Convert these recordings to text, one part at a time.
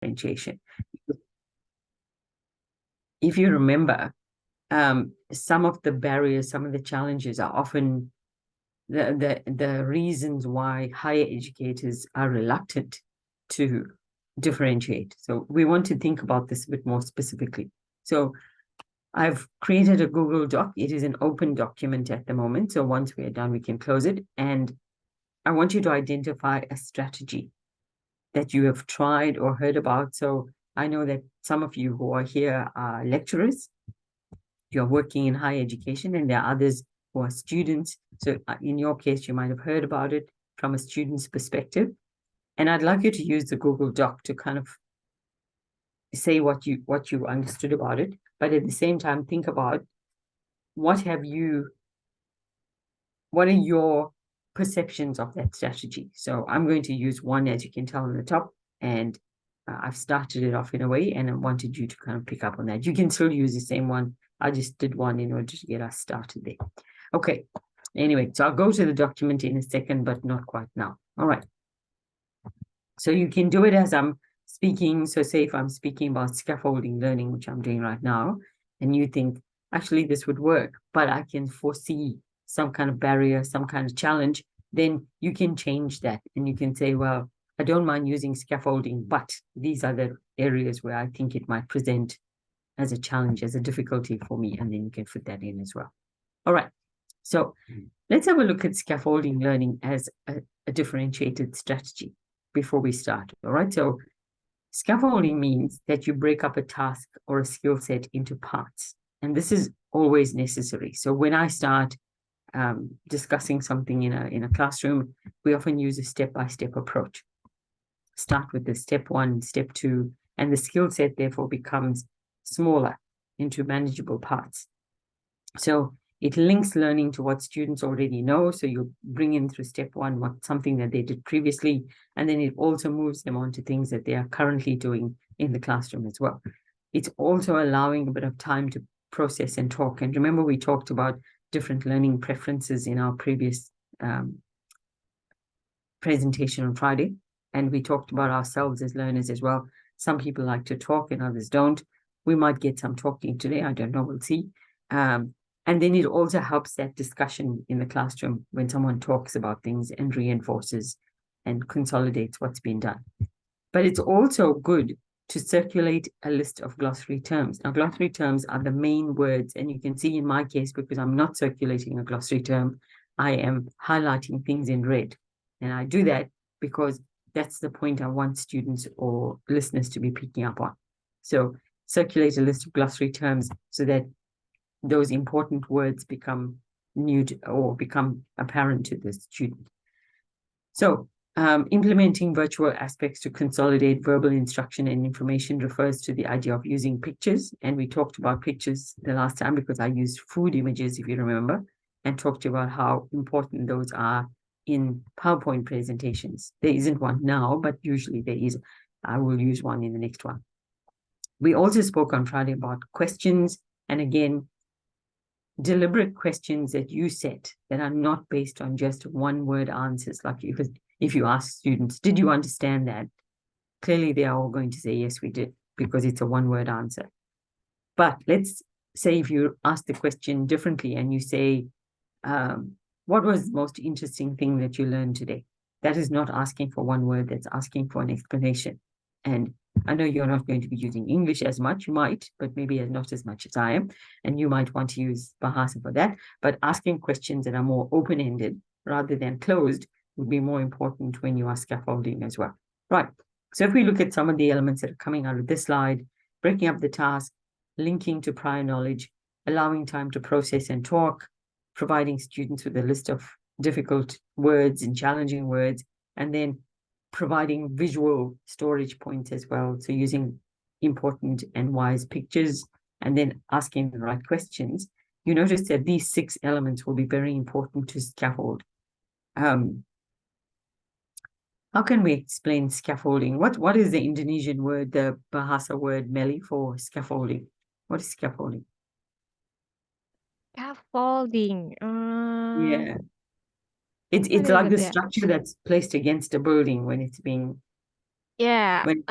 differentiation. If you remember, some of the barriers, some of the challenges are often the reasons why higher educators are reluctant to differentiate. So we want to think about this a bit more specifically. So I've created a Google Doc. It is an open document at the moment. So once we're done, we can close it. And I want you to identify a strategy that you have tried or heard about. So I know that some of you who are here are lecturers. You're working in higher education, and there are others who are students. So in your case, you might have heard about it from a student's perspective. And I'd like you to use the Google Doc to kind of say what you understood about it, but at the same time, think about what are your perceptions of that strategy. So I'm going to use one, as you can tell on the top, and I've started it off in a way, and I wanted you to kind of pick up on that. You can still use the same one. I just did one in order to get us started there. Okay. Anyway, so I'll go to the document in a second, but not quite now. All right. So you can do it as I'm speaking. So say if I'm speaking about scaffolding learning, which I'm doing right now, and you think, actually, this would work, but I can foresee some kind of barrier, some kind of challenge, then you can change that. And you can say, well, I don't mind using scaffolding, but these are the areas where I think it might present as a challenge, as a difficulty for me. And then you can fit that in as well. All right. So let's have a look at scaffolding learning as a differentiated strategy before we start. All right. So scaffolding means that you break up a task or a skill set into parts. And this is always necessary. So when I start discussing something in a classroom, we often use a step-by-step approach. Start with the step 1, step 2, and the skill set therefore becomes smaller into manageable parts. So it links learning to what students already know. So you bring in through step 1 something that they did previously, and then it also moves them on to things that they are currently doing in the classroom as well. It's also allowing a bit of time to process and talk. And remember, we talked about different learning preferences in our previous presentation on Friday. And we talked about ourselves as learners as well. Some people like to talk and others don't. We might get some talking today. I don't know. We'll see. And then it also helps that discussion in the classroom when someone talks about things and reinforces and consolidates what's been done. But it's also good to circulate a list of glossary terms. Now, glossary terms are the main words, and you can see in my case, because I'm not circulating a glossary term, I am highlighting things in red. And I do that because that's the point I want students or listeners to be picking up on. So circulate a list of glossary terms so that those important words become new or become apparent to the student. So implementing virtual aspects to consolidate verbal instruction and information refers to the idea of using pictures. And we talked about pictures the last time because I used food images, if you remember, and talked about how important those are in PowerPoint presentations. There isn't one now, but usually there is. I will use one in the next one. We also spoke on Friday about questions. And again, deliberate questions that you set that are not based on just one-word answers. Like if you ask students, did you understand that? Clearly, they are all going to say, yes, we did, because it's a one-word answer. But let's say if you ask the question differently and you say, what was the most interesting thing that you learned today? That is not asking for one word, that's asking for an explanation. And I know you're not going to be using English as much, you might, but maybe not as much as I am. And you might want to use Bahasa for that. But asking questions that are more open-ended rather than closed would be more important when you are scaffolding as well. Right. So if we look at some of the elements that are coming out of this slide, breaking up the task, linking to prior knowledge, allowing time to process and talk, providing students with a list of difficult words and challenging words, and then providing visual storage points as well. So using important and wise pictures, and then asking the right questions. You notice that these 6 elements will be very important to scaffold. How can we explain scaffolding? What is the Indonesian word, the Bahasa word, Melly, for scaffolding? What is scaffolding? Scaffolding. Yeah. What It's is like it? the Yeah. structure that's placed against a building when it's being Yeah. built.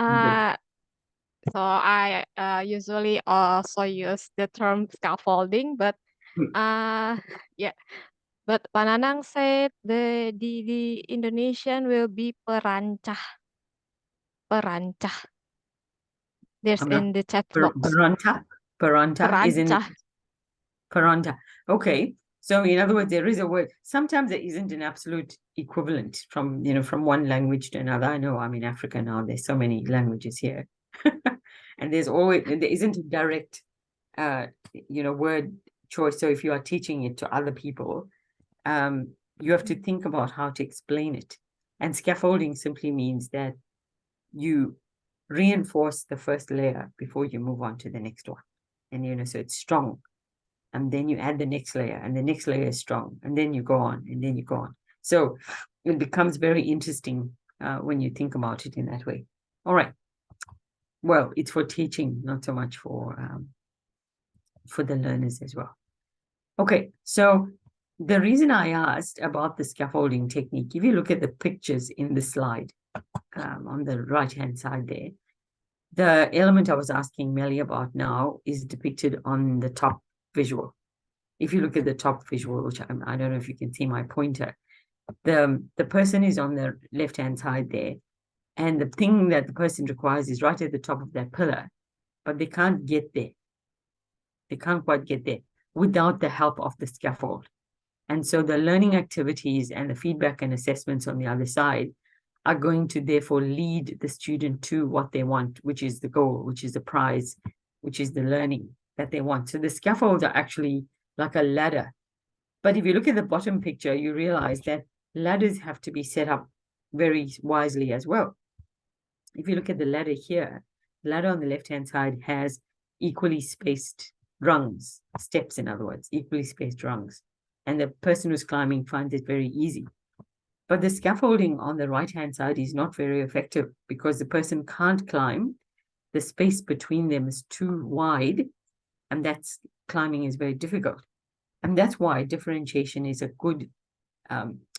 So I usually also use the term scaffolding, but Mm. yeah. But Pananang said the Indonesian will be perancah. Perancah. There's I'm not, in the chat box. Peranta is in Perancah. Peranta. Okay. So in other words, there is a word. Sometimes there isn't an absolute equivalent from, from one language to another. I know I'm in Africa now. There's so many languages here. And there isn't a direct, word choice. So if you are teaching it to other people, you have to think about how to explain it. And scaffolding simply means that you reinforce the first layer before you move on to the next one. And, so it's strong. And then you add the next layer, and the next layer is strong. And then you go on, and then you go on. So it becomes very interesting when you think about it in that way. All right. Well, it's for teaching, not so much for the learners as well. Okay, so the reason I asked about the scaffolding technique, if you look at the pictures in the slide on the right-hand side there, the element I was asking Melly about now is depicted on the top visual. If you look at the top visual, which I don't know if you can see my pointer, the person is on the left-hand side there, and the thing that the person requires is right at the top of that pillar, but they can't get there. They can't quite get there without the help of the scaffold. And so the learning activities and the feedback and assessments on the other side are going to therefore lead the student to what they want, which is the goal, which is the prize, which is the learning that they want. So the scaffolds are actually like a ladder. But if you look at the bottom picture, you realize that ladders have to be set up very wisely as well. If you look at the ladder here, the ladder on the left-hand side has equally spaced rungs, steps, in other words, equally spaced rungs. And the person who's climbing finds it very easy. But the scaffolding on the right-hand side is not very effective because the person can't climb. The space between them is too wide, and that's climbing is very difficult. And that's why differentiation is a good,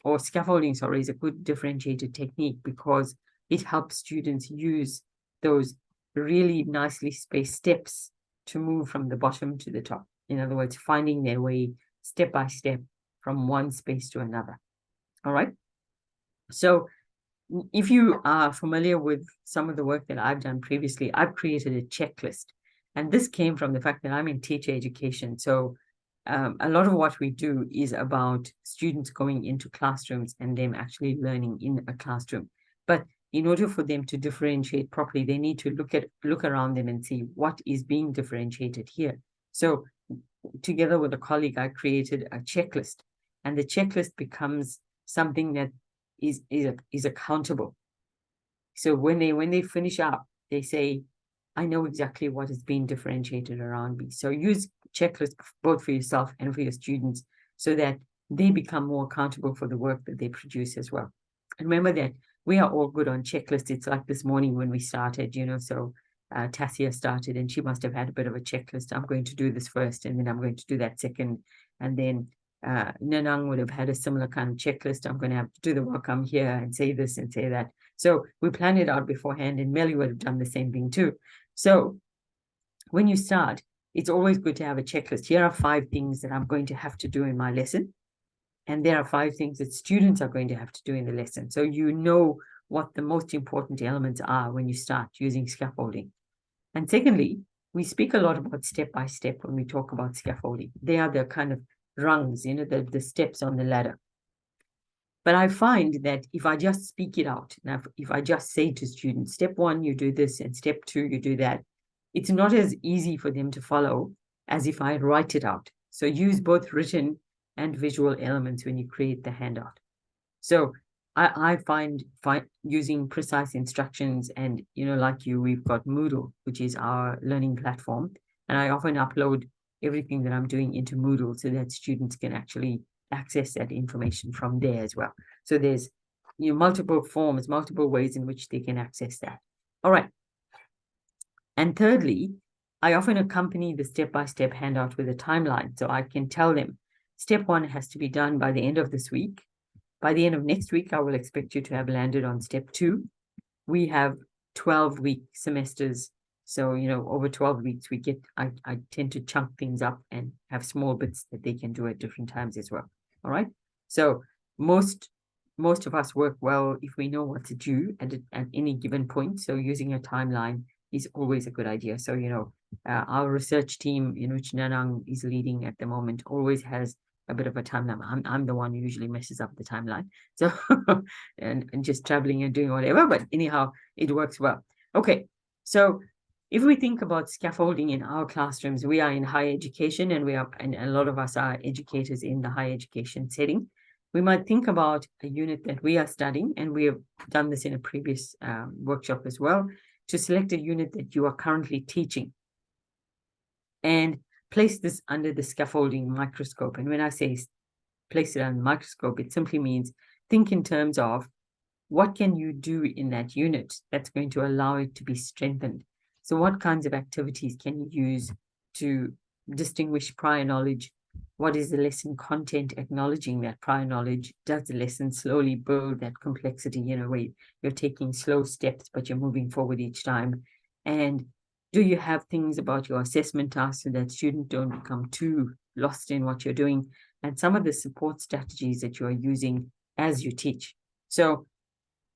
or scaffolding, sorry, is a good differentiated technique, because it helps students use those really nicely spaced steps to move from the bottom to the top. In other words, finding their way step by step from one space to another. All right. So if you are familiar with some of the work that I've done previously, I've created a checklist. And this came from the fact that I'm in teacher education. So a lot of what we do is about students going into classrooms and them actually learning in a classroom. But in order for them to differentiate properly, they need to look around them and see what is being differentiated here. So together with a colleague, I created a checklist, and the checklist becomes something that is accountable. So when they finish up, they say, I know exactly what is being differentiated around me. So use checklists both for yourself and for your students so that they become more accountable for the work that they produce as well. And remember that we are all good on checklists. It's like this morning when we started, so Tassia started and she must have had a bit of a checklist. I'm going to do this first, and then I'm going to do that second. And then Nanang would have had a similar kind of checklist. I'm going to have to do the welcome here and say this and say that. So we planned it out beforehand, and Melly would have done the same thing too. So when you start, it's always good to have a checklist. Here are 5 things that I'm going to have to do in my lesson. And there are 5 things that students are going to have to do in the lesson. So you know what the most important elements are when you start using scaffolding. And secondly, we speak a lot about step by step when we talk about scaffolding. They are the kind of rungs, the steps on the ladder. But I find that if I just speak it out, now if I just say to students, step 1, you do this, and step 2, you do that, it's not as easy for them to follow as if I write it out. So use both written and visual elements when you create the handout. So I find using precise instructions, and like we've got Moodle, which is our learning platform, and I often upload everything that I'm doing into Moodle so that students can actually access that information from there as well. So there's multiple forms, multiple ways in which they can access that. All right. And thirdly, I often accompany the step-by-step handout with a timeline. So I can tell them step 1 has to be done by the end of this week. By the end of next week, I will expect you to have landed on step 2. We have 12-week semesters So, over 12 weeks, I tend to chunk things up and have small bits that they can do at different times as well. All right. So most of us work well if we know what to do at any given point. So using a timeline is always a good idea. So, our research team, which Nanang is leading at the moment, always has a bit of a timeline. I'm the one who usually messes up the timeline. So, and just traveling and doing whatever, but anyhow, it works well. Okay. So if we think about scaffolding in our classrooms, we are in higher education and a lot of us are educators in the higher education setting. We might think about a unit that we are studying, and we have done this in a previous workshop as well, to select a unit that you are currently teaching and place this under the scaffolding microscope. And when I say place it under the microscope, it simply means think in terms of what can you do in that unit that's going to allow it to be strengthened. So what kinds of activities can you use to distinguish prior knowledge? What is the lesson content? Acknowledging that prior knowledge. Does the lesson slowly build that complexity, where you're taking slow steps, but you're moving forward each time? And do you have things about your assessment tasks so that students don't become too lost in what you're doing? And some of the support strategies that you are using as you teach. So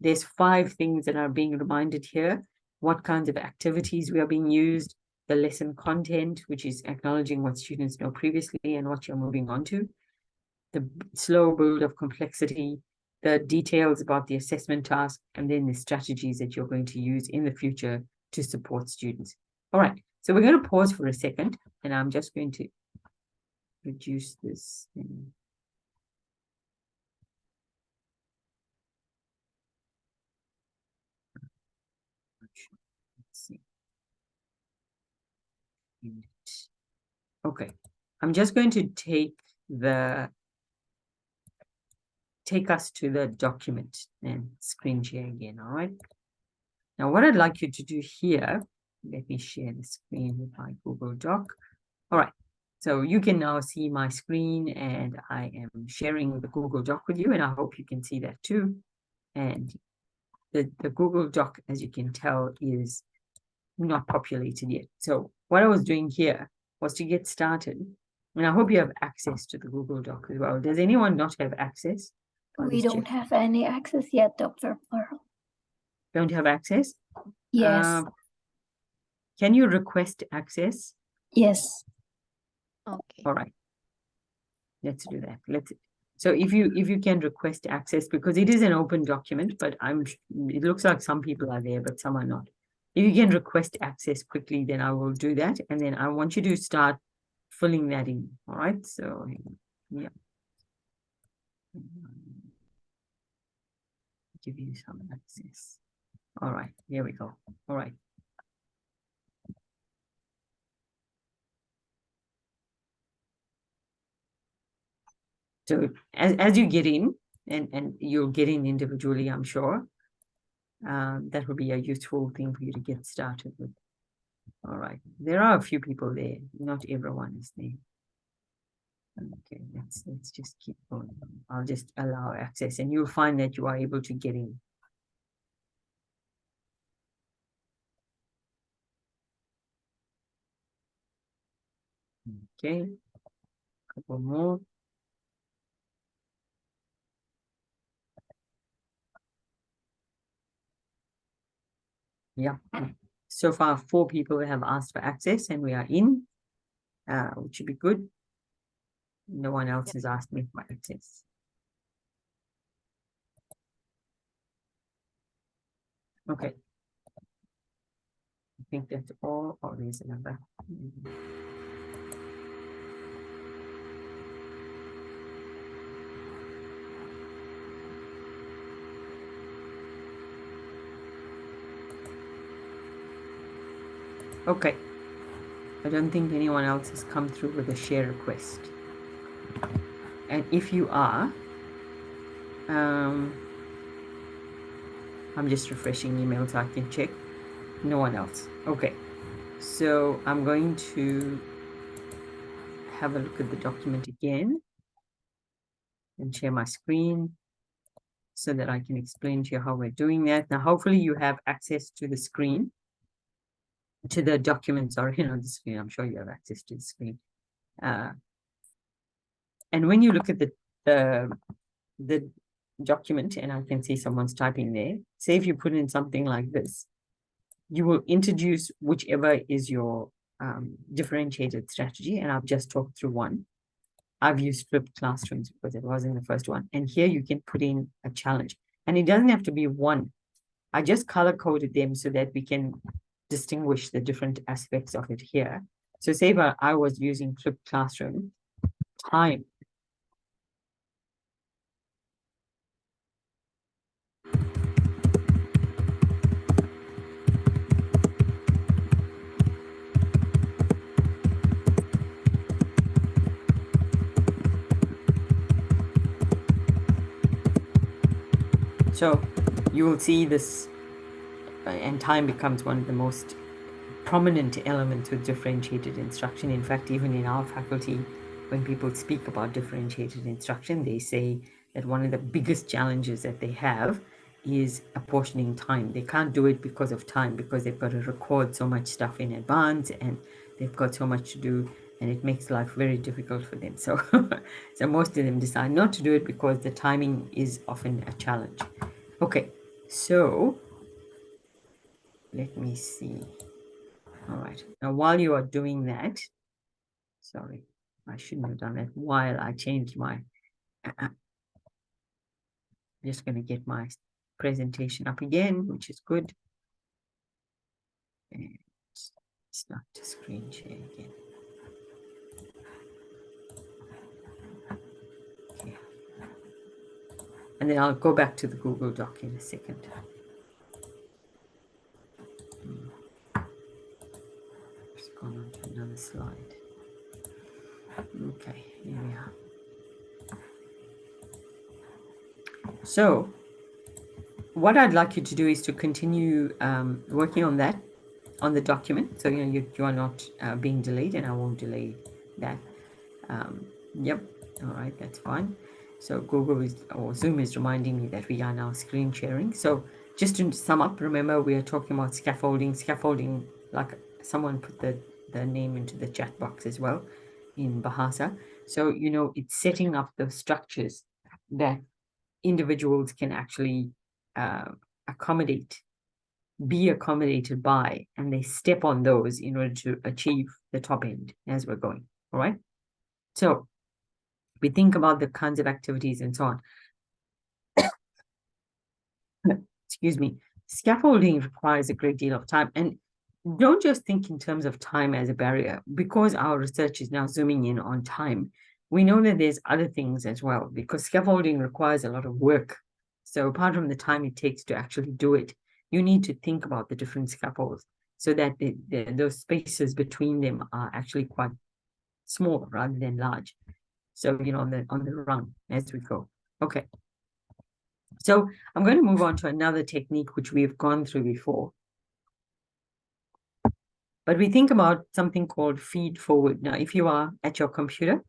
there's 5 things that are being reminded here. What kinds of activities we are being used, the lesson content, which is acknowledging what students know previously and what you're moving on to, the slow build of complexity, the details about the assessment task, and then the strategies that you're going to use in the future to support students. All right, so we're going to pause for a second, and I'm just going to reduce this thing. Let's see. Okay, I'm just going to take us to the document and screen share again. All right. Now, what I'd like you to do here, let me share the screen with my Google Doc. All right. So you can now see my screen, and I am sharing the Google Doc with you, and I hope you can see that too. And the Google Doc, as you can tell, is not populated yet. So what I was doing here was to get started, and I hope you have access to the Google Doc as well. Does anyone not have access? We don't have any access yet, Dr. Pearl. Don't have access? Yes. Can you request access? Yes. Okay. All right. Let's do that. So if you can request access, because it is an open document, but it looks like some people are there, but some are not. If you can request access quickly, then I will do that. And then I want you to start filling that in. All right. So yeah. Give you some access. All right. Here we go. All right. So as you get in, and you'll get in individually, I'm sure, that would be a useful thing for you to get started with. All right. There are a few people there. Not everyone is there. Okay, let's just keep going. I'll just allow access, and you'll find that you are able to get in. Okay, couple more. Yeah, so far 4 people have asked for access, and we are in, which should be good. No one else has asked me for access. Okay. I think that's all. Oh, there's another. Okay. I don't think anyone else has come through with a share request. And if you are, I'm just refreshing email so I can check. No one else. Okay. So I'm going to have a look at the document again and share my screen so that I can explain to you how we're doing that. Now, hopefully you have access to the screen. to the documents or, you know, the screen. I'm sure you have access to the screen. And when you look at the document, and I can see someone's typing there, say if you put in something like this, you will introduce whichever is your differentiated strategy. And I've just talked through one. I've used flipped classrooms because it was in the first one. And here you can put in a challenge. And it doesn't have to be one. I just color coded them so that we can distinguish the different aspects of it here. So say if I was using flipped classroom, time. So you will see this, and time becomes one of the most prominent elements with differentiated instruction. In fact, even in our faculty, when people speak about differentiated instruction, they say that one of the biggest challenges that they have is apportioning time. They can't do it because of time, because they've got to record so much stuff in advance and they've got so much to do, and it makes life very difficult for them. So, so most of them decide not to do it because the timing is often a challenge. Okay, so let me see. All right, now while you are doing that, sorry, I shouldn't have done that while I changed my, I'm just going to get my presentation up again, which is good. And start to screen share again. Okay. And then I'll go back to the Google Doc in a second. Just gone on to another slide. Okay, here we are. So what I'd like you to do is to continue working on that, on the document. So, you know, you are not being delayed, and I won't delay that. Yep. All right, that's fine. So Google is, or Zoom is reminding me that we are now screen sharing. So just to sum up, remember we are talking about scaffolding. Scaffolding, like someone put the name into the chat box as well in Bahasa. So, you know, it's setting up the structures that individuals can actually accommodate, be accommodated by, and they step on those in order to achieve the top end as we're going. All right. So we think about the kinds of activities and so on. Excuse me. Scaffolding requires a great deal of time, and don't just think in terms of time as a barrier. Because our research is now zooming in on time, we know that there's other things as well, because scaffolding requires a lot of work. So apart from the time it takes to actually do it, you need to think about the different scaffolds so that those spaces between them are actually quite small rather than large. So, you know, on the run as we go. Okay. So I'm going to move on to another technique which we've gone through before. But we think about something called feed forward. Now, if you are at your computer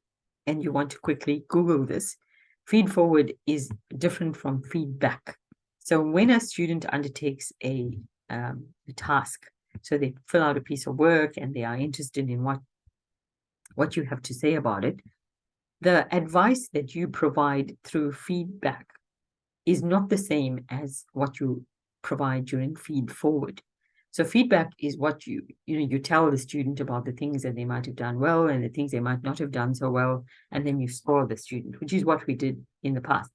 and you want to quickly Google this, feed forward is different from feedback. So when a student undertakes a task, so they fill out a piece of work and they are interested in what you have to say about it, the advice that you provide through feedback is not the same as what you provide during feed forward. So feedback is what you tell the student about the things that they might have done well and the things they might not have done so well, and then you score the student, which is what we did in the past.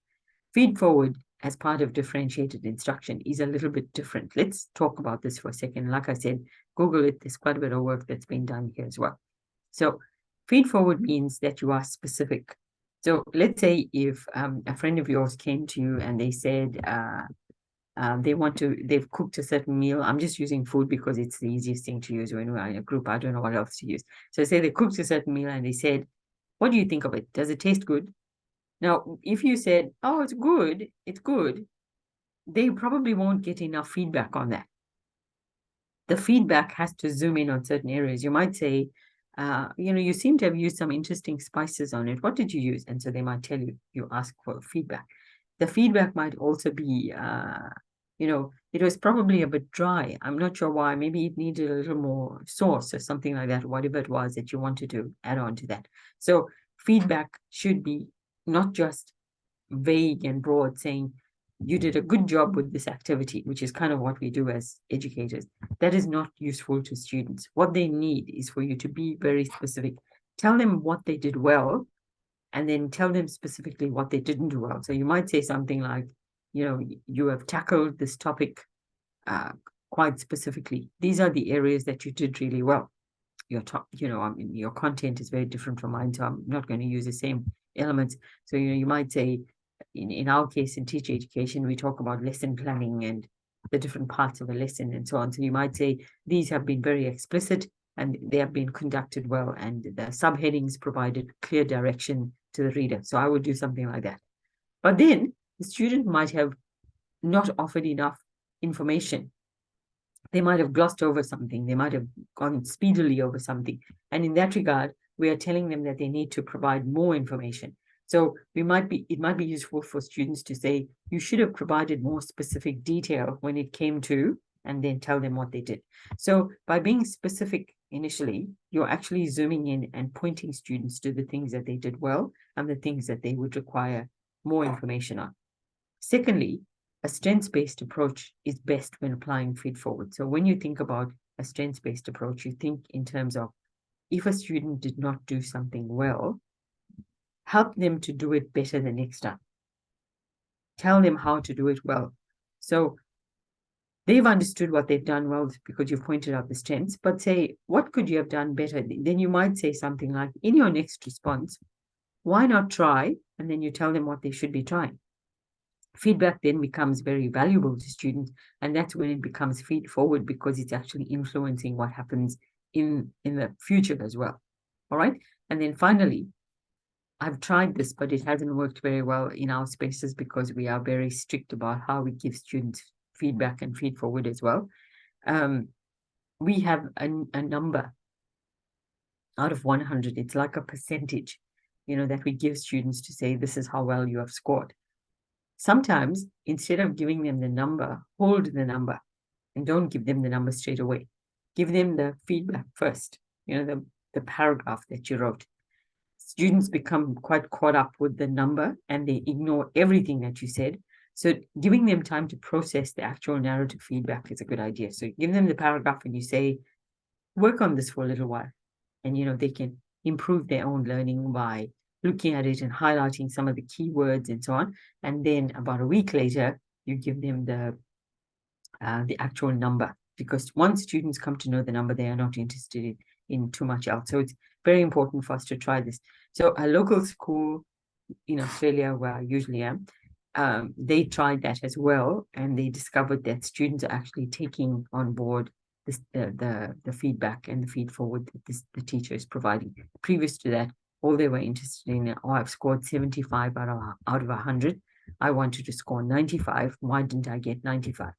Feed forward as part of differentiated instruction is a little bit different. Let's talk about this for a second. Like I said, Google it. There's quite a bit of work that's been done here as well. So feed forward means that you are specific. So let's say if a friend of yours came to you and they said they've cooked a certain meal. I'm just using food because it's the easiest thing to use when we're in a group. I don't know what else to use. So say they cooked a certain meal and they said, what do you think of it? Does it taste good? Now, if you said, oh, it's good, they probably won't get enough feedback on that. The feedback has to zoom in on certain areas. You might say, you seem to have used some interesting spices on it. What did you use? And so they might tell you, you ask for feedback. The feedback might also be, it was probably a bit dry. I'm not sure why. Maybe it needed a little more sauce or something like that, whatever it was that you wanted to add on to that. So feedback should be not just vague and broad, saying you did a good job with this activity, which is kind of what we do as educators. That is not useful to students. What they need is for you to be very specific. Tell them what they did well, and then tell them specifically what they didn't do well. So you might say something like, you have tackled this topic quite specifically. These are the areas that you did really well. Your your content is very different from mine, so I'm not going to use the same elements. So, you might say, in our case, in teacher education, we talk about lesson planning and the different parts of a lesson and so on. So you might say, these have been very explicit and they have been conducted well, and the subheadings provided clear direction to the reader. So I would do something like that. But then the student might have not offered enough information. They might have glossed over something. They might have gone speedily over something. And in that regard, we are telling them that they need to provide more information. So it might be useful for students to say, you should have provided more specific detail when it came to, and then tell them what they did. So by being specific initially, you're actually zooming in and pointing students to the things that they did well and the things that they would require more information on. Secondly, a strengths-based approach is best when applying feed-forward. So when you think about a strengths-based approach, you think in terms of, if a student did not do something well, help them to do it better the next time. Tell them how to do it well. So they've understood what they've done well because you've pointed out the strengths, but say, what could you have done better? Then you might say something like, in your next response, why not try? And then you tell them what they should be trying. Feedback then becomes very valuable to students, and that's when it becomes feed forward, because it's actually influencing what happens in the future as well. All right. And then finally, I've tried this, but it hasn't worked very well in our spaces because we are very strict about how we give students feedback and feed forward as well. We have a number out of 100. It's like a percentage, that we give students to say, this is how well you have scored. Sometimes, instead of giving them the number, hold the number and don't give them the number straight away. Give them the feedback first, the paragraph that you wrote. Students become quite caught up with the number and they ignore everything that you said. So giving them time to process the actual narrative feedback is a good idea. So give them the paragraph and you say, work on this for a little while. And, they can improve their own learning by looking at it and highlighting some of the keywords and so on. And then about a week later, you give them the actual number, because once students come to know the number, they are not interested in too much else. So it's very important for us to try this. So a local school in Australia, where I usually am, they tried that as well, and they discovered that students are actually taking on board this, the feedback and the feed forward that the teacher is providing. Previous to that, all they were interested in, I've scored 75 out of 100. I wanted to score 95. Why didn't I get 95?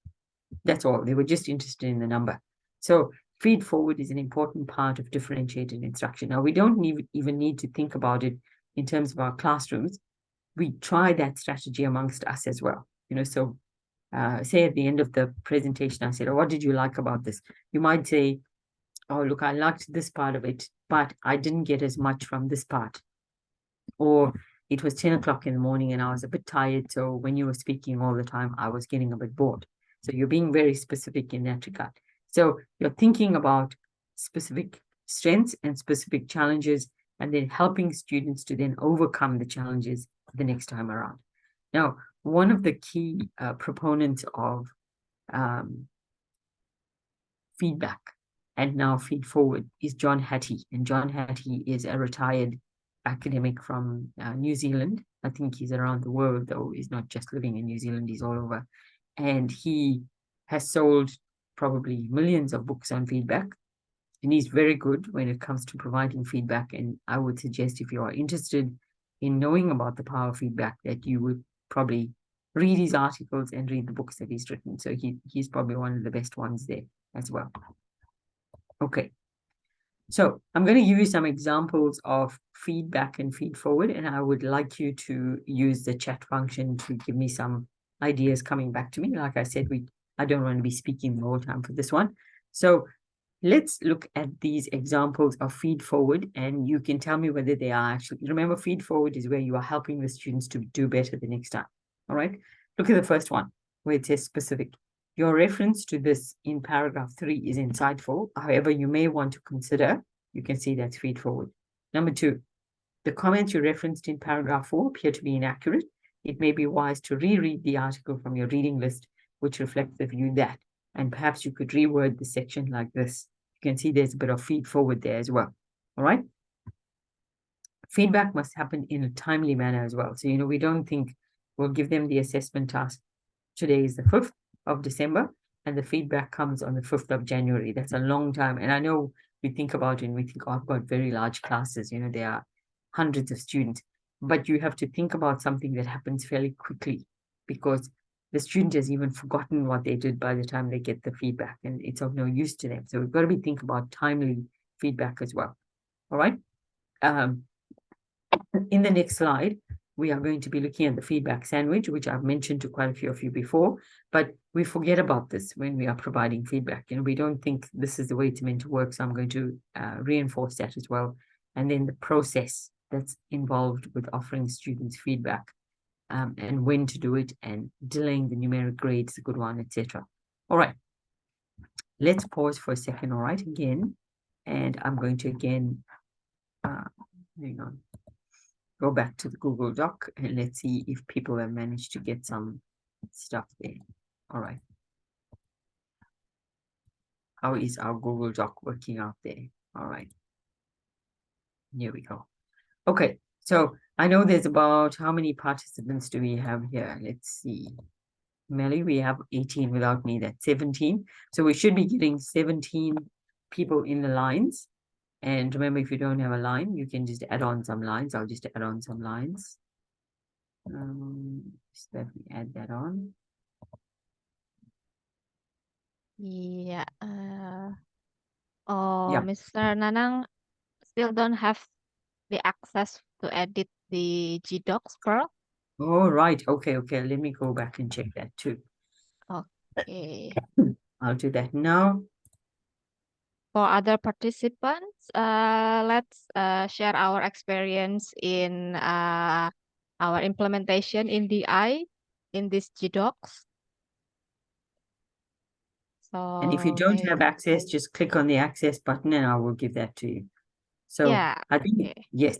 That's all. They were just interested in the number. So feed forward is an important part of differentiated instruction. Now, we don't even need to think about it in terms of our classrooms. We try that strategy amongst us as well. So say at the end of the presentation, I said, oh, what did you like about this? You might say, oh, look, I liked this part of it, but I didn't get as much from this part. Or it was 10 o'clock in the morning and I was a bit tired. So when you were speaking all the time, I was getting a bit bored. So you're being very specific in that regard. So you're thinking about specific strengths and specific challenges, and then helping students to then overcome the challenges the next time around. Now, one of the key proponents of feedback and now feed forward is John Hattie. And John Hattie is a retired academic from New Zealand. I think he's around the world, though. He's not just living in New Zealand, he's all over. And he has sold probably millions of books on feedback. And he's very good when it comes to providing feedback. And I would suggest, if you are interested in knowing about the power of feedback, that you would probably read his articles and read the books that he's written. So he's probably one of the best ones there as well. Okay. So I'm going to give you some examples of feedback and feed forward, and I would like you to use the chat function to give me some ideas coming back to me. Like I said, we I don't want to be speaking the whole time for this one. So let's look at these examples of feed forward, and you can tell me whether they are actually, remember, feed forward is where you are helping the students to do better the next time. All right. Look at the first one where it says specific. Your reference to this in paragraph 3 is insightful. However, you may want to consider, you can see that's feed forward. Number 2, the comments you referenced in paragraph 4 appear to be inaccurate. It may be wise to reread the article from your reading list, which reflects the view that, and perhaps you could reword the section like this. You can see there's a bit of feed forward there as well. All right. Feedback must happen in a timely manner as well. So, we don't think we'll give them the assessment task. Today is the 5th of December, and the feedback comes on the 5th of January. That's a long time. And I know we think about it and we think, oh, I've got very large classes. There are hundreds of students. But you have to think about something that happens fairly quickly, because the student has even forgotten what they did by the time they get the feedback, and it's of no use to them. So we've got to be thinking about timely feedback as well. All right. In the next slide, we are going to be looking at the feedback sandwich, which I've mentioned to quite a few of you before, but we forget about this when we are providing feedback. We don't think this is the way it's meant to work. So I'm going to reinforce that as well. And then the process that's involved with offering students feedback, and when to do it, and delaying the numeric grade is a good one, etc. All right. Let's pause for a second. All right, again. And I'm going to again, hang on. Go back to the Google Doc and let's see if people have managed to get some stuff there. All right. How is our Google Doc working out there? All right. Here we go. Okay. So I know there's about, how many participants do we have here? Let's see. Melly, we have 18 without me. That's 17. So we should be getting 17 people in the lines. And remember, if you don't have a line, you can just add on some lines. I'll just add on some lines. Just let me add that on. Yeah. Yeah. Mr. Nanang still don't have the access to edit the GDocs, Pearl. Oh, right. Okay. Let me go back and check that too. Okay. I'll do that now. For other participants, let's share our experience in our implementation in DI in this GDocs. So And if you don't have access, just click on the access button and I will give that to you. So yeah, I think, okay. yes,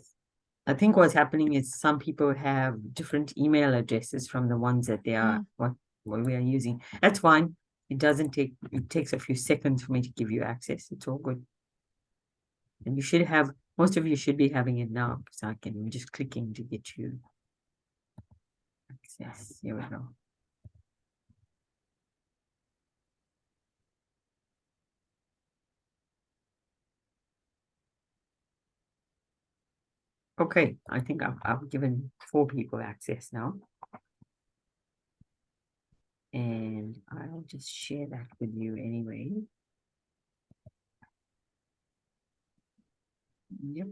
I think what's happening is some people have different email addresses from the ones that they are, what we are using. That's fine. It takes a few seconds for me to give you access. It's all good. And you should have, most of you should be having it now, because I'm just clicking to get you access. Here we go. Okay, I think I've given 4 people access now. And I'll just share that with you anyway. Yep.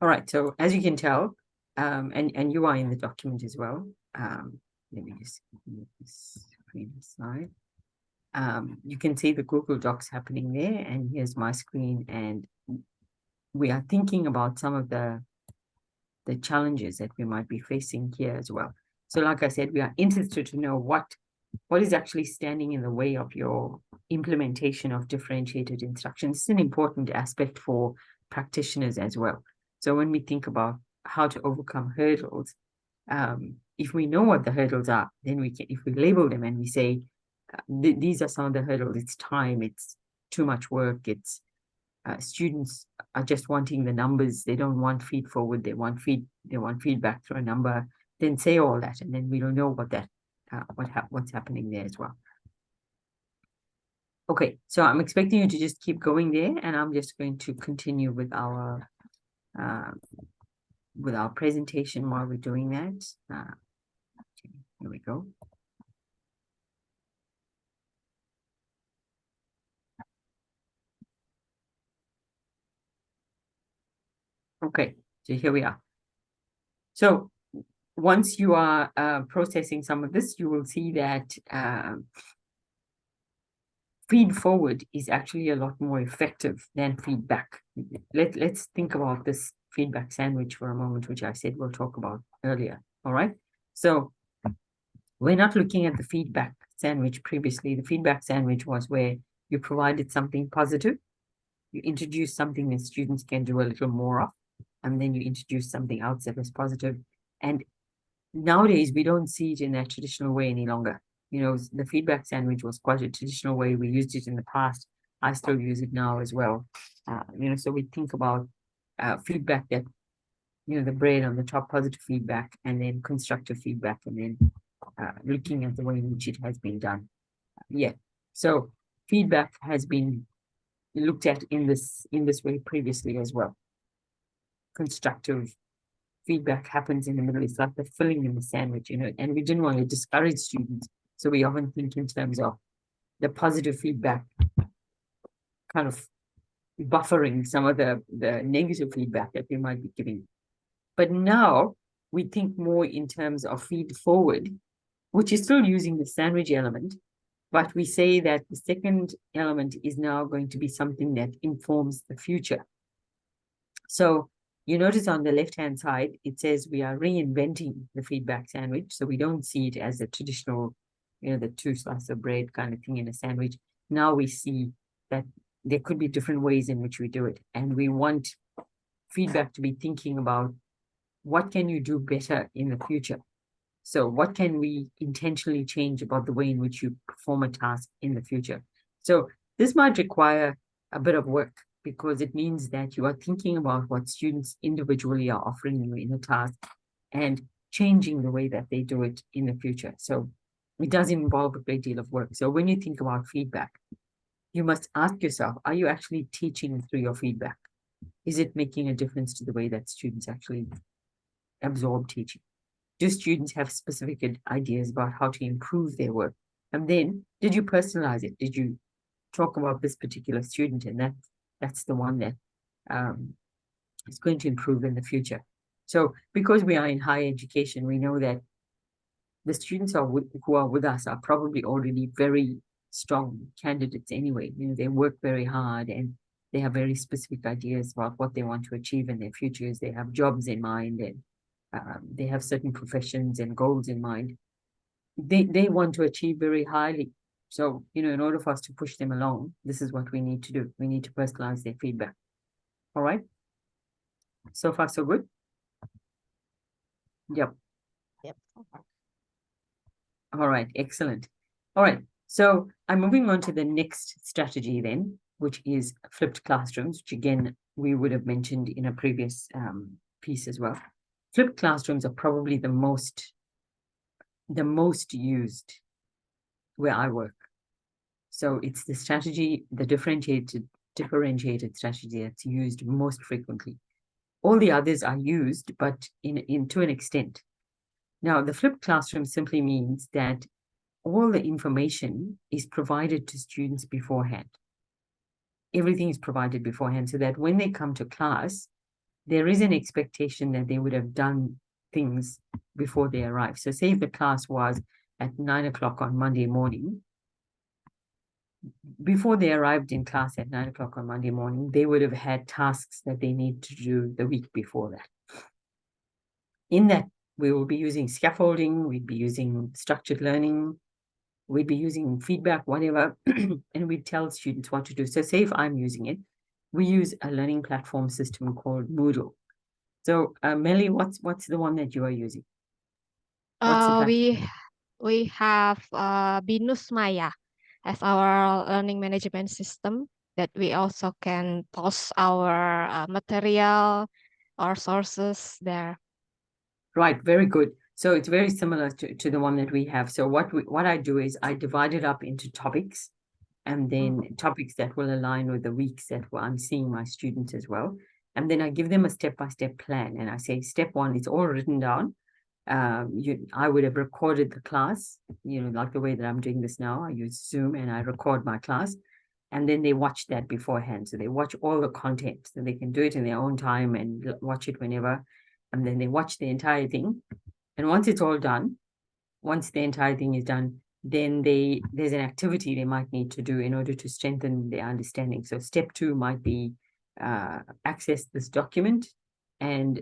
All right, so as you can tell, and you are in the document as well. Let me just move this screen aside. You can see the Google Docs happening there, and here's my screen, and we are thinking about some of the challenges that we might be facing here as well. So like I said, we are interested to know what is actually standing in the way of your implementation of differentiated instruction. It's an important aspect for practitioners as well. So when we think about how to overcome hurdles, if we know what the hurdles are, then we can, if we label them and we say, these are some of the hurdles, it's time, it's too much work, it's students are just wanting the numbers, they don't want feed forward, they want feedback through a number, then say all that, and then we don't know what that what's happening there as well. Okay, so I'm expecting you to just keep going there, and I'm just going to continue with our presentation while we're doing that. Okay, here we go. Okay, so here we are. So once you are processing some of this, you will see that feed forward is actually a lot more effective than feedback. Let's think about this feedback sandwich for a moment, which I said we'll talk about earlier. All right. So we're not looking at the feedback sandwich previously. The feedback sandwich was where you provided something positive, you introduce something that students can do a little more of, and then you introduce something else that is positive. And nowadays, we don't see it in that traditional way any longer. You know, the feedback sandwich was quite a traditional way. We used it in the past. I still use it now as well. You know, so we think about feedback that, you know, the brain on the top, positive feedback, and then constructive feedback, and then looking at the way in which it has been done. Yeah. So feedback has been looked at in this way previously as well. Constructive feedback happens in the middle. It's like the filling in the sandwich, you know, and we didn't want to discourage students. So we often think in terms of the positive feedback kind of buffering some of the negative feedback that we might be giving. But now we think more in terms of feed forward, which is still using the sandwich element, but we say that the second element is now going to be something that informs the future. So you notice on the left-hand side, it says we are reinventing the feedback sandwich. So we don't see it as a traditional, you know, the 2 slices of bread kind of thing in a sandwich. Now we see that there could be different ways in which we do it. And we want feedback to be thinking about what can you do better in the future? So what can we intentionally change about the way in which you perform a task in the future? So this might require a bit of work, because it means that you are thinking about what students individually are offering you in a task and changing the way that they do it in the future. So it does involve a great deal of work. So when you think about feedback, you must ask yourself, are you actually teaching through your feedback? Is it making a difference to the way that students actually absorb teaching? Do students have specific ideas about how to improve their work? And then, did you personalize it? Did you talk about this particular student, and that's the one that is going to improve in the future? So because we are in higher education, we know that the students who are with us are probably already very strong candidates anyway. You know, they work very hard and they have very specific ideas about what they want to achieve in their futures. They have jobs in mind, and they have certain professions and goals in mind. They want to achieve very highly. So, you know, in order for us to push them along, this is what we need to do. We need to personalize their feedback. All right. So far, so good. Yep. Yep. All right. Excellent. All right. So I'm moving on to the next strategy then, which is flipped classrooms, which again, we would have mentioned in a previous piece as well. Flipped classrooms are probably the most used where I work. So it's the strategy, the differentiated strategy that's used most frequently. All the others are used, but in to an extent. Now, the flipped classroom simply means that all the information is provided to students beforehand. Everything is provided beforehand, so that when they come to class, there is an expectation that they would have done things before they arrive. So say if the class was at 9 o'clock on Monday morning, before they arrived in class at 9 o'clock on Monday morning, they would have had tasks that they need to do the week before that. In that, we will be using scaffolding, we'd be using structured learning, we'd be using feedback, whatever, and we tell students what to do. So say if I'm using it, we use a learning platform system called Moodle. So Melly, what's the one that you are using? What's the platform? We have Binus Maya as our learning management system that we also can post our material or sources there. Right, very good. So it's very similar to the one that we have. So what I do is I divide it up into topics, and then topics that will align with the weeks that I'm seeing my students as well. And then I give them a step-by-step plan. And I say, step 1, it's all written down. I would have recorded the class, you know, like the way that I'm doing this now. I use Zoom and I record my class. And then they watch that beforehand. So they watch all the content, so they can do it in their own time and watch it whenever. And then they watch the entire thing. And once it's all done, once the entire thing is done, then there's an activity they might need to do in order to strengthen their understanding. So step 2 might be access this document and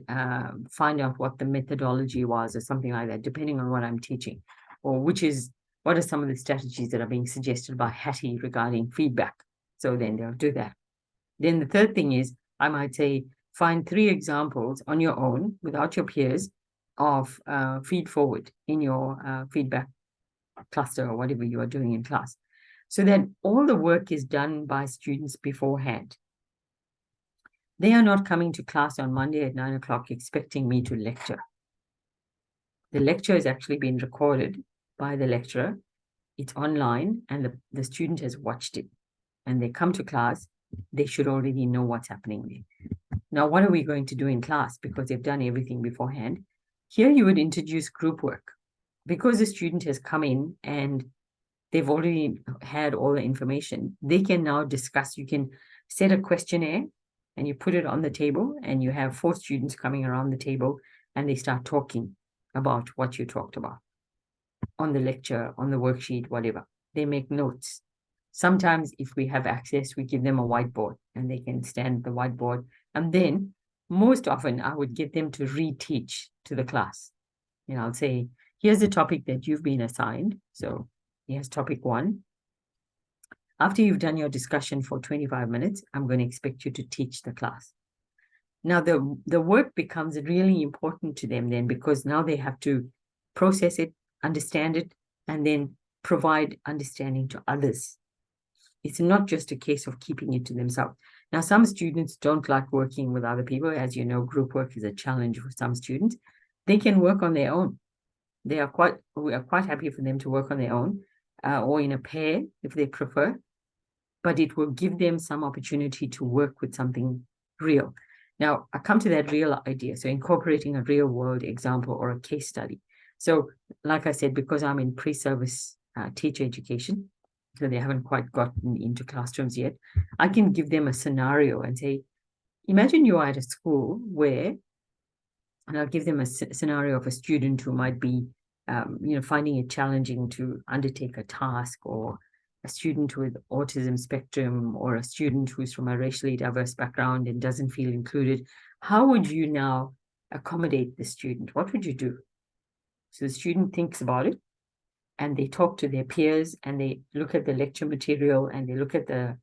find out what the methodology was or something like that, depending on what I'm teaching, or what are some of the strategies that are being suggested by Hattie regarding feedback. So then they'll do that. Then the third thing is, I might say, find 3 examples on your own without your peers of feed forward in your feedback cluster or whatever you are doing in class, so that all the work is done by students beforehand. They are not coming to class on Monday at 9 o'clock expecting me to lecture. The lecture has actually been recorded by the lecturer. It's online and the student has watched it. And they come to class, they should already know what's happening there. Now, what are we going to do in class? Because they've done everything beforehand. Here you would introduce group work. Because the student has come in and they've already had all the information, they can now discuss. You can set a questionnaire and you put it on the table and you have 4 students coming around the table and they start talking about what you talked about on the lecture, on the worksheet, whatever. They make notes. Sometimes if we have access, we give them a whiteboard and they can stand at the whiteboard. And then most often I would get them to reteach to the class. You know, I'll say, here's the topic that you've been assigned. So here's topic 1. After you've done your discussion for 25 minutes, I'm going to expect you to teach the class. Now, the work becomes really important to them then, because now they have to process it, understand it, and then provide understanding to others. It's not just a case of keeping it to themselves. Now, some students don't like working with other people. As you know, group work is a challenge for some students. They can work on their own. We are quite happy for them to work on their own or in a pair if they prefer, but it will give them some opportunity to work with something real. Now, I come to that real idea. So incorporating a real world example or a case study. So like I said, because I'm in pre-service teacher education, so they haven't quite gotten into classrooms yet, I can give them a scenario and say, imagine you are at a school where, and I'll give them a scenario of a student who might be, finding it challenging to undertake a task, or a student with autism spectrum, or a student who's from a racially diverse background and doesn't feel included. How would you now accommodate the student? What would you do? So the student thinks about it and they talk to their peers and they look at the lecture material and they look at the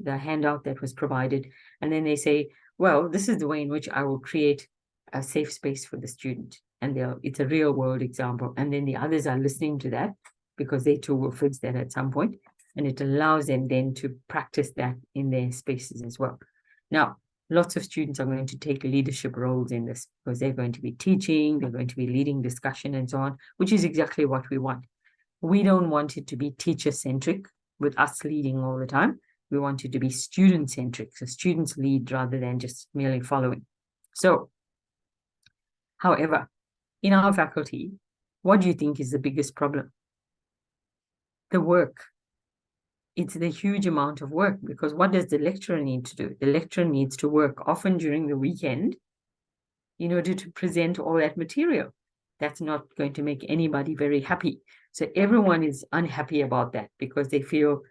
handout that was provided. And then they say, well, this is the way in which I will create a safe space for the student. And it's a real world example. And then the others are listening to that because they too will fix that at some point. And it allows them then to practice that in their spaces as well. Now, lots of students are going to take leadership roles in this because they're going to be teaching, they're going to be leading discussion and so on, which is exactly what we want. We don't want it to be teacher-centric with us leading all the time. We want it to be student-centric. So students lead rather than just merely following. So, however, in our faculty, what do you think is the biggest problem? The work. It's the huge amount of work, because what does the lecturer need to do? The lecturer needs to work often during the weekend in order to present all that material. That's not going to make anybody very happy. So everyone is unhappy about that because they feel,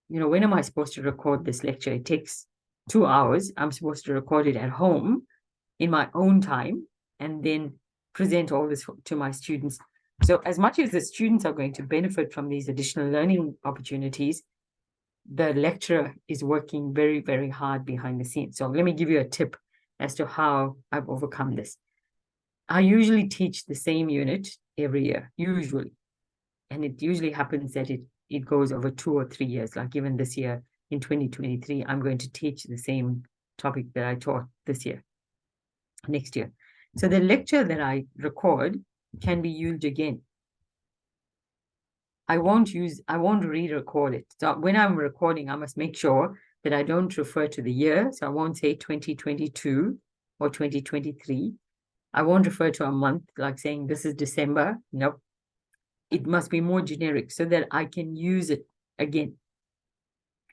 when am I supposed to record this lecture? It takes 2 hours. I'm supposed to record it at home in my own time and then present all this to my students. So as much as the students are going to benefit from these additional learning opportunities, the lecturer is working very, very hard behind the scenes. So let me give you a tip as to how I've overcome this. I usually teach the same unit every year, usually. And it usually happens that it goes over 2 or 3 years. Like even this year, in 2023, I'm going to teach the same topic that I taught this year, next year. So the lecture that I record can be used again. I won't re-record it. So when I'm recording, I must make sure that I don't refer to the year. So I won't say 2022 or 2023. I won't refer to a month, like saying this is December. Nope. It must be more generic so that I can use it again.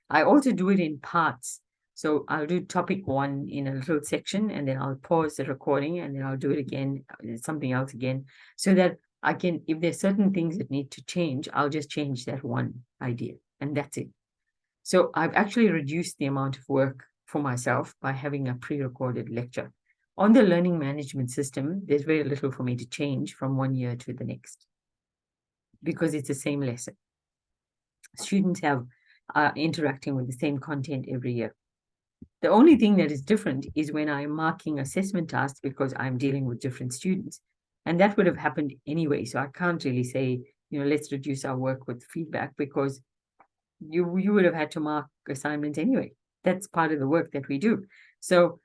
I also do it in parts. So I'll do topic 1 in a little section, and then I'll pause the recording, and then I'll do it again, something else again, so that I can, if there's certain things that need to change, I'll just change that one idea, and that's it. So I've actually reduced the amount of work for myself by having a pre-recorded lecture. On the learning management system, there's very little for me to change from one year to the next, because it's the same lesson. Students have interacting with the same content every year. The only thing that is different is when I'm marking assessment tasks, because I'm dealing with different students. And that would have happened anyway. So I can't really say, let's reduce our work with feedback, because you would have had to mark assignments anyway. That's part of the work that we do. So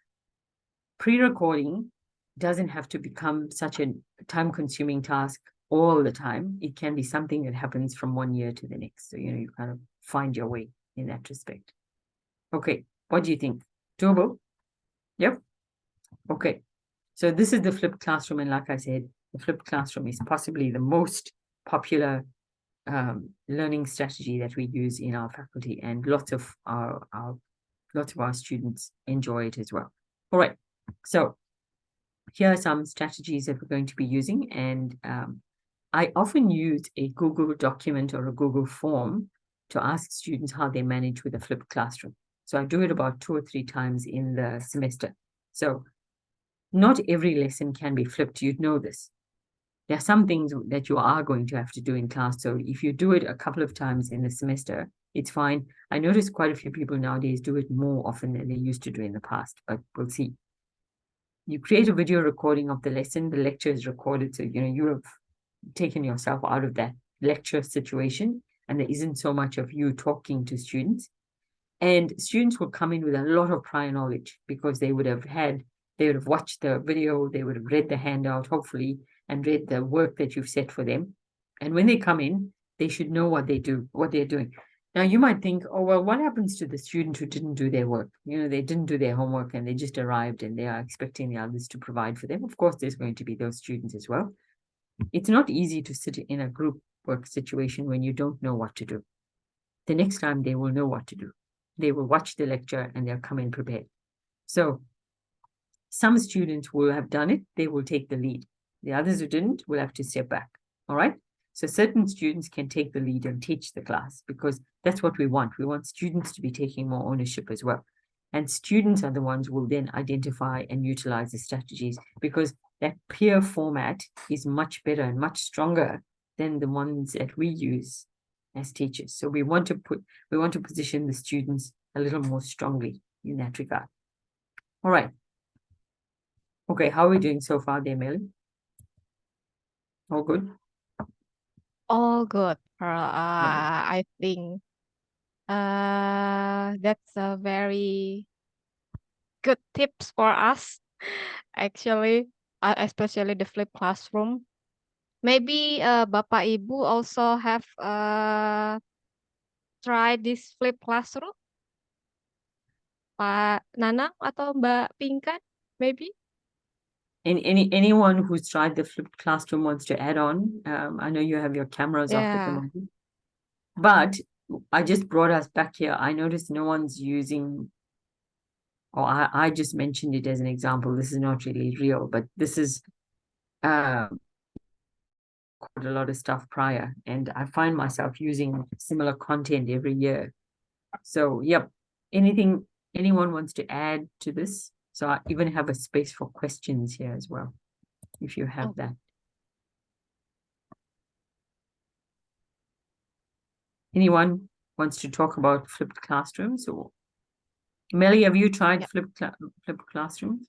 pre-recording doesn't have to become such a time-consuming task all the time. It can be something that happens from one year to the next. So, you kind of find your way in that respect. Okay, what do you think? Doable? Yep. Okay. So this is the flipped classroom. And like I said, the flipped classroom is possibly the most popular learning strategy that we use in our faculty, and lots of our students enjoy it as well. All right. So here are some strategies that we're going to be using. And I often use a Google document or a Google form to ask students how they manage with a flipped classroom. So I do it about 2 or 3 times in the semester. So not every lesson can be flipped. You'd know this. There are some things that you are going to have to do in class. So if you do it a couple of times in the semester, it's fine. I notice quite a few people nowadays do it more often than they used to do in the past, but we'll see. You create a video recording of the lesson. The lecture is recorded. So, you have taken yourself out of that lecture situation, and there isn't so much of you talking to students. And students will come in with a lot of prior knowledge, because they would have watched the video, they would have read the handout, hopefully, and read the work that you've set for them. And when they come in, they should know what they're doing. Now, you might think, oh, well, what happens to the student who didn't do their work? They didn't do their homework and they just arrived and they are expecting the others to provide for them. Of course, there's going to be those students as well. It's not easy to sit in a group work situation when you don't know what to do. The next time they will know what to do. They will watch the lecture and they'll come in prepared. So some students will have done it. They will take the lead. The others who didn't will have to step back. All right. So certain students can take the lead and teach the class, because that's what we want. We want students to be taking more ownership as well. And students are the ones who will then identify and utilize the strategies, because that peer format is much better and much stronger than the ones that we use as teachers. So we want to position the students a little more strongly in that regard. All right. Okay, how are we doing so far there, Melly? All good? All good, Pearl. I think that's a very good tips for us, actually, especially the flipped classroom. Maybe Bapak Ibu also have tried this flipped classroom, Pak Nanang atau Mbak Pinkan, maybe? And anyone who's tried the flipped classroom wants to add on? I know you have your cameras off at the Yeah. moment, but I just brought us back here. I noticed no one's using, or I just mentioned it as an example. This is not really real, but this is quite a lot of stuff prior, and I find myself using similar content every year. So, yep. Anyone wants to add to this? So I even have a space for questions here as well, if you have that. Anyone wants to talk about flipped classrooms? Or Melly, have you tried flipped classrooms?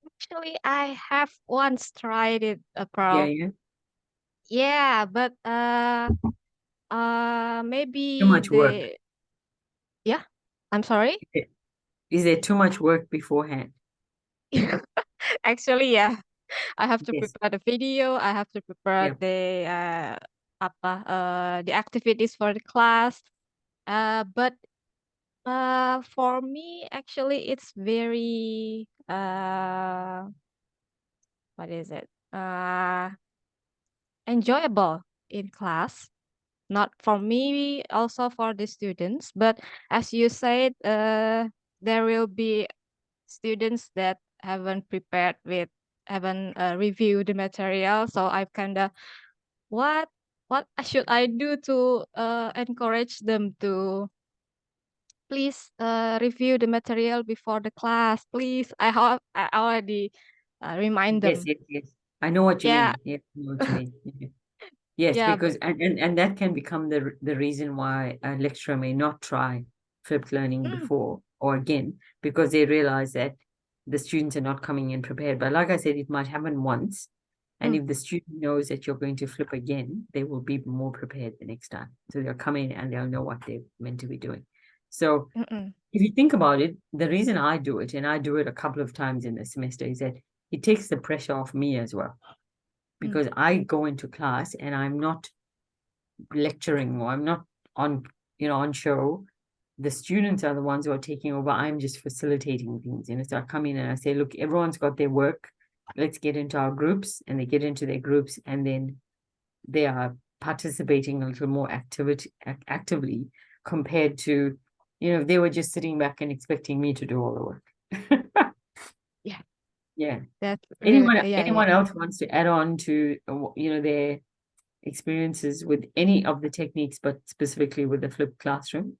Actually, I have once tried it, Pearl. Yeah. Yeah, but maybe Too much work. Yeah, I'm sorry. Is there too much work beforehand? Actually, yeah. I have to Yes. prepare the video. I have to prepare Yeah. the activities for the class. But for me, actually, it's very what is it? Enjoyable in class. not for me, also for the students. But as you said, there will be students that haven't reviewed the material. So I've kind of, what should I do to encourage them to please review the material before the class, please. I already remind Yes, them. yes, yes. I know what you Yeah, mean. Yeah, I know what you mean. Yeah. Yes, yeah, because and that can become the reason why a lecturer may not try flipped learning before or again, because they realize that the students are not coming in prepared. But like I said, it might happen once. And if the student knows that you're going to flip again, they will be more prepared the next time. So they'll come in and they'll know what they're meant to be doing. So if you think about it, the reason I do it, and I do it a couple of times in the semester, is that it takes the pressure off me as well. Because I go into class and I'm not lecturing or I'm not on, on show. The students are the ones who are taking over. I'm just facilitating things. So I come in and I say, look, everyone's got their work. Let's get into our groups, and they get into their groups, and then they are participating a little more actively compared to, they were just sitting back and expecting me to do all the work. yeah, Yeah. that's really, Anyone else wants to add on to, their experiences with any of the techniques, but specifically with the flipped classroom?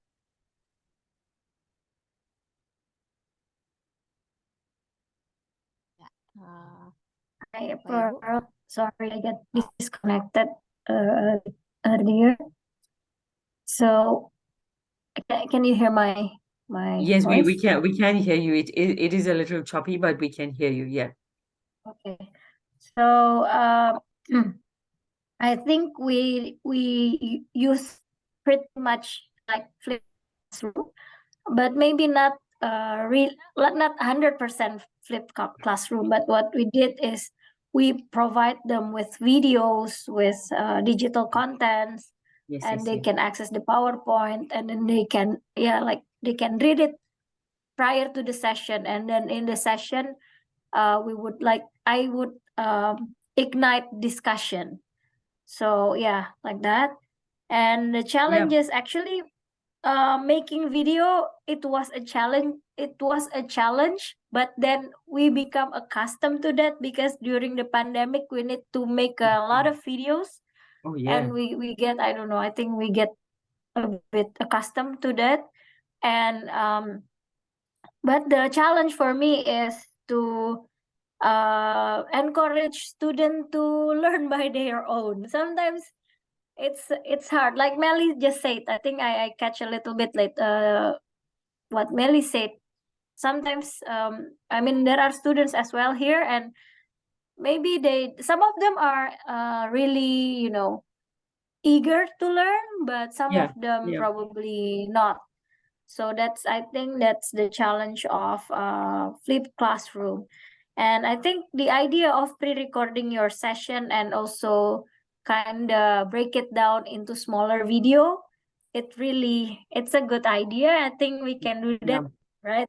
Hi, Pearl. Sorry, I got disconnected earlier. So, can you hear my Yes, we voice? can hear you. It is a little choppy, but we can hear you. Yeah. Okay. So, I think we use pretty much like flip classroom, but maybe not not 100% flip classroom. But what we did is we provide them with videos, with digital contents, Yes, and yes, they yeah. can access the PowerPoint, and then they can they can read it prior to the session, and then in the session, I would ignite discussion. So yeah, like that. And the challenge is actually making video. It was a challenge, but then we become accustomed to that, because during the pandemic we need to make a lot of videos. Oh yeah. And we get, I don't know, I think we get a bit accustomed to that. And but the challenge for me is to encourage students to learn by their own. Sometimes it's hard, like Melly just said. I think I catch a little bit late what Melly said. Sometimes I mean, there are students as well here, and maybe some of them are really, eager to learn, but some of them probably not. So I think that's the challenge of flipped classroom. And I think the idea of pre-recording your session and also kind of break it down into smaller video, it's a good idea. I think we can do that, right?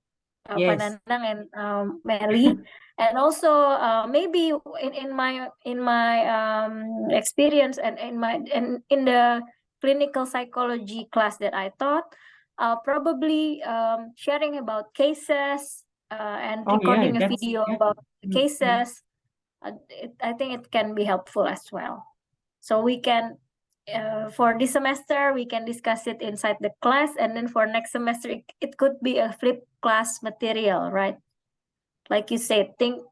Yes. Pananang and Melly. And also maybe in my experience, and in the clinical psychology class that I taught, probably sharing about cases and recording a video about cases. I think it can be helpful as well. So we can, for this semester, we can discuss it inside the class, and then for next semester, it could be a flipped class material, right? Like you said, think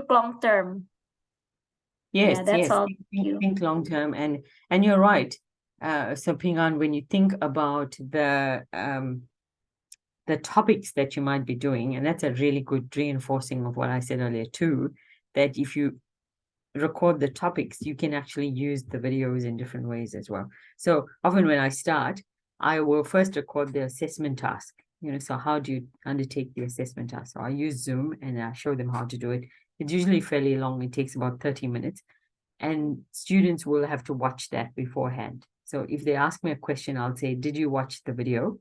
long term. Yes, Yeah, that's yes. all. Think long term, and you're right. So Ping An, when you think about the topics that you might be doing, and that's a really good reinforcing of what I said earlier too, that if you record the topics, you can actually use the videos in different ways as well. So often when I start, I will first record the assessment task. So how do you undertake the assessment task? So I use Zoom and I show them how to do it. It's usually fairly long. It takes about 30 minutes. And students will have to watch that beforehand. So if they ask me a question, I'll say, did you watch the video?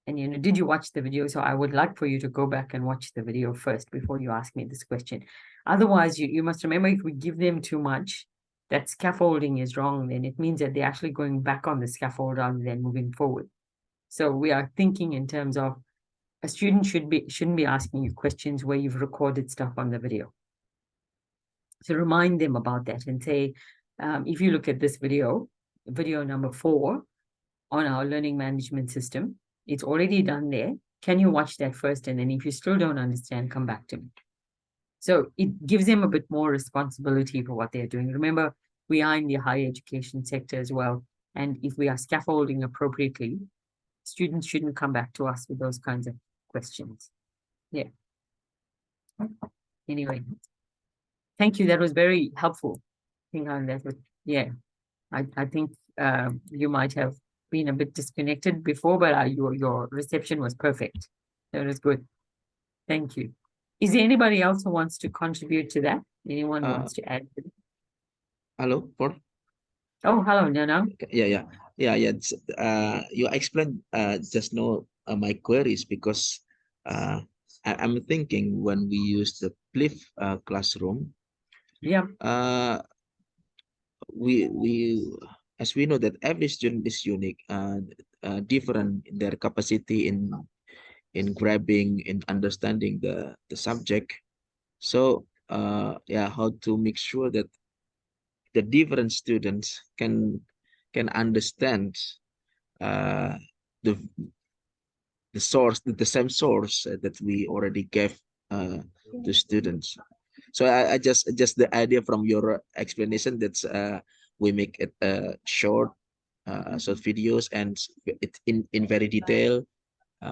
And, did you watch the video? So I would like for you to go back and watch the video first before you ask me this question. Otherwise, you must remember, if we give them too much, that scaffolding is wrong, then it means that they're actually going back on the scaffold rather than moving forward. So we are thinking in terms of a student shouldn't be asking you questions where you've recorded stuff on the video. So remind them about that and say, if you look at this video number 4 on our learning management system, it's already done there. Can you watch that first? And then if you still don't understand, come back to me. So it gives them a bit more responsibility for what they're doing. Remember, we are in the higher education sector as well. And if we are scaffolding appropriately, students shouldn't come back to us with those kinds of questions. Yeah. Anyway, thank you. That was very helpful. I think on that, yeah, I think you might have been a bit disconnected before, but your reception was perfect. That was good. Thank you. Is there anybody else who wants to contribute to that? Anyone who wants to add to that? Hello, Paul. Oh, hello, Nana. Yeah. You explained just now my queries because I'm thinking when we use the Pliff classroom, Yeah, we as we know that every student is unique, different in their capacity in grabbing and understanding the subject. So yeah, how to make sure that the different students can understand uh, the source, the same source that we already gave to students. So I just the idea from your explanation that's we make it short videos and it in very detail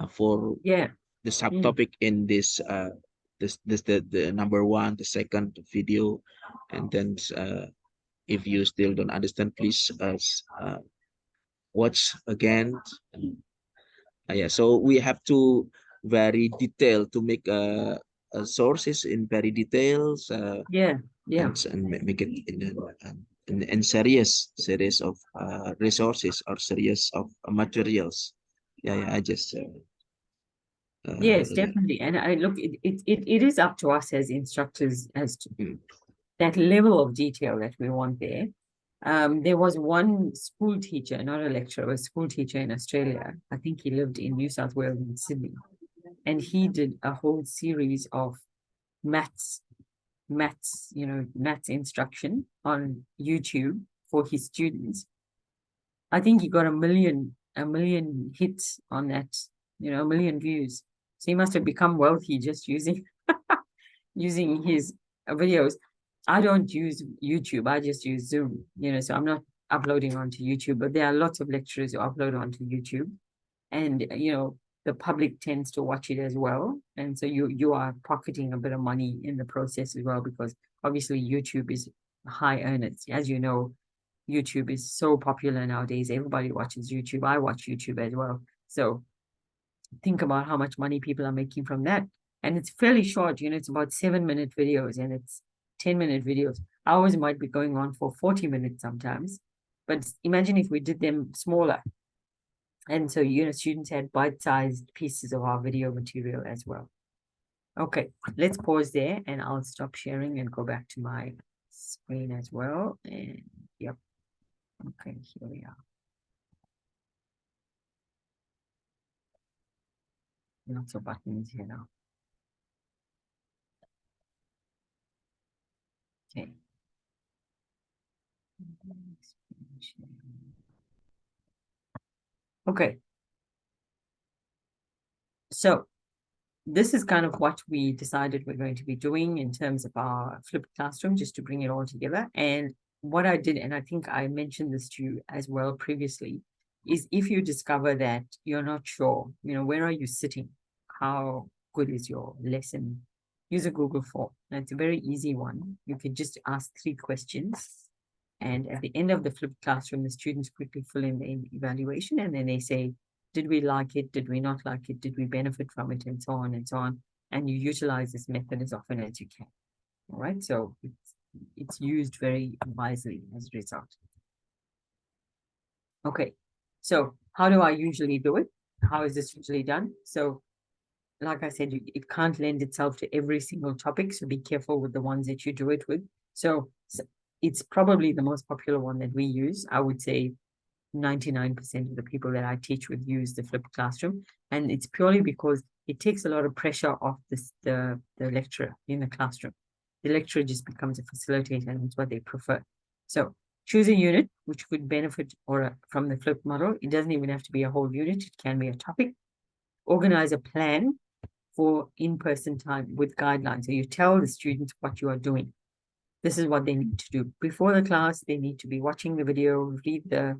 for yeah, the subtopic in this the number 1, the second video, and then if you still don't understand, please watch again. Yeah, so we have to very detailed to make sources in very details yeah, yeah. and make it in series of resources or series of materials. Yeah, I just Yes, definitely. And I look, it is up to us as instructors as to that level of detail that we want there. There was one school teacher, not a lecturer, a school teacher in Australia. I think he lived in New South Wales in Sydney. And he did a whole series of maths, maths instruction on YouTube for his students. I think he got a million hits on that, a million views. So he must have become wealthy just using his videos. I don't use YouTube. I just use Zoom, so I'm not uploading onto YouTube, but there are lots of lecturers who upload onto YouTube. And, the public tends to watch it as well. And so you are pocketing a bit of money in the process as well, because obviously YouTube is high earners. As you know, YouTube is so popular nowadays. Everybody watches YouTube. I watch YouTube as well. So think about how much money people are making from that. And it's fairly short, it's about 7-minute videos and it's 10-minute videos. Ours might be going on for 40 minutes sometimes. But imagine if we did them smaller. And so, students had bite-sized pieces of our video material as well. Okay, let's pause there and I'll stop sharing and go back to my screen as well. And yep. Okay, here we are. Lots of buttons here now. Okay. Okay. So this is kind of what we decided we're going to be doing in terms of our flipped classroom, just to bring it all together. And what I did, and I think I mentioned this to you as well previously, is if you discover that you're not sure, where are you sitting? How good is your lesson? Use a Google form. And it's a very easy one. You can just ask 3 questions. And at the end of the flipped classroom, the students quickly fill in the evaluation and then they say, did we like it? Did we not like it? Did we benefit from it? And so on and so on. And you utilize this method as often as you can. All right. So it's used very wisely as a result. Okay. So how do I usually do it? How is this usually done? So like I said, it can't lend itself to every single topic. So be careful with the ones that you do it with. So it's probably the most popular one that we use. I would say 99% of the people that I teach with use the flipped classroom. And it's purely because it takes a lot of pressure off the lecturer in the classroom. The lecturer just becomes a facilitator, and it's what they prefer. So choose a unit which could benefit from the flipped model. It doesn't even have to be a whole unit. It can be a topic. Organize a plan for in-person time with guidelines. So you tell the students what you are doing. This is what they need to do. Before the class, they need to be watching the video, read the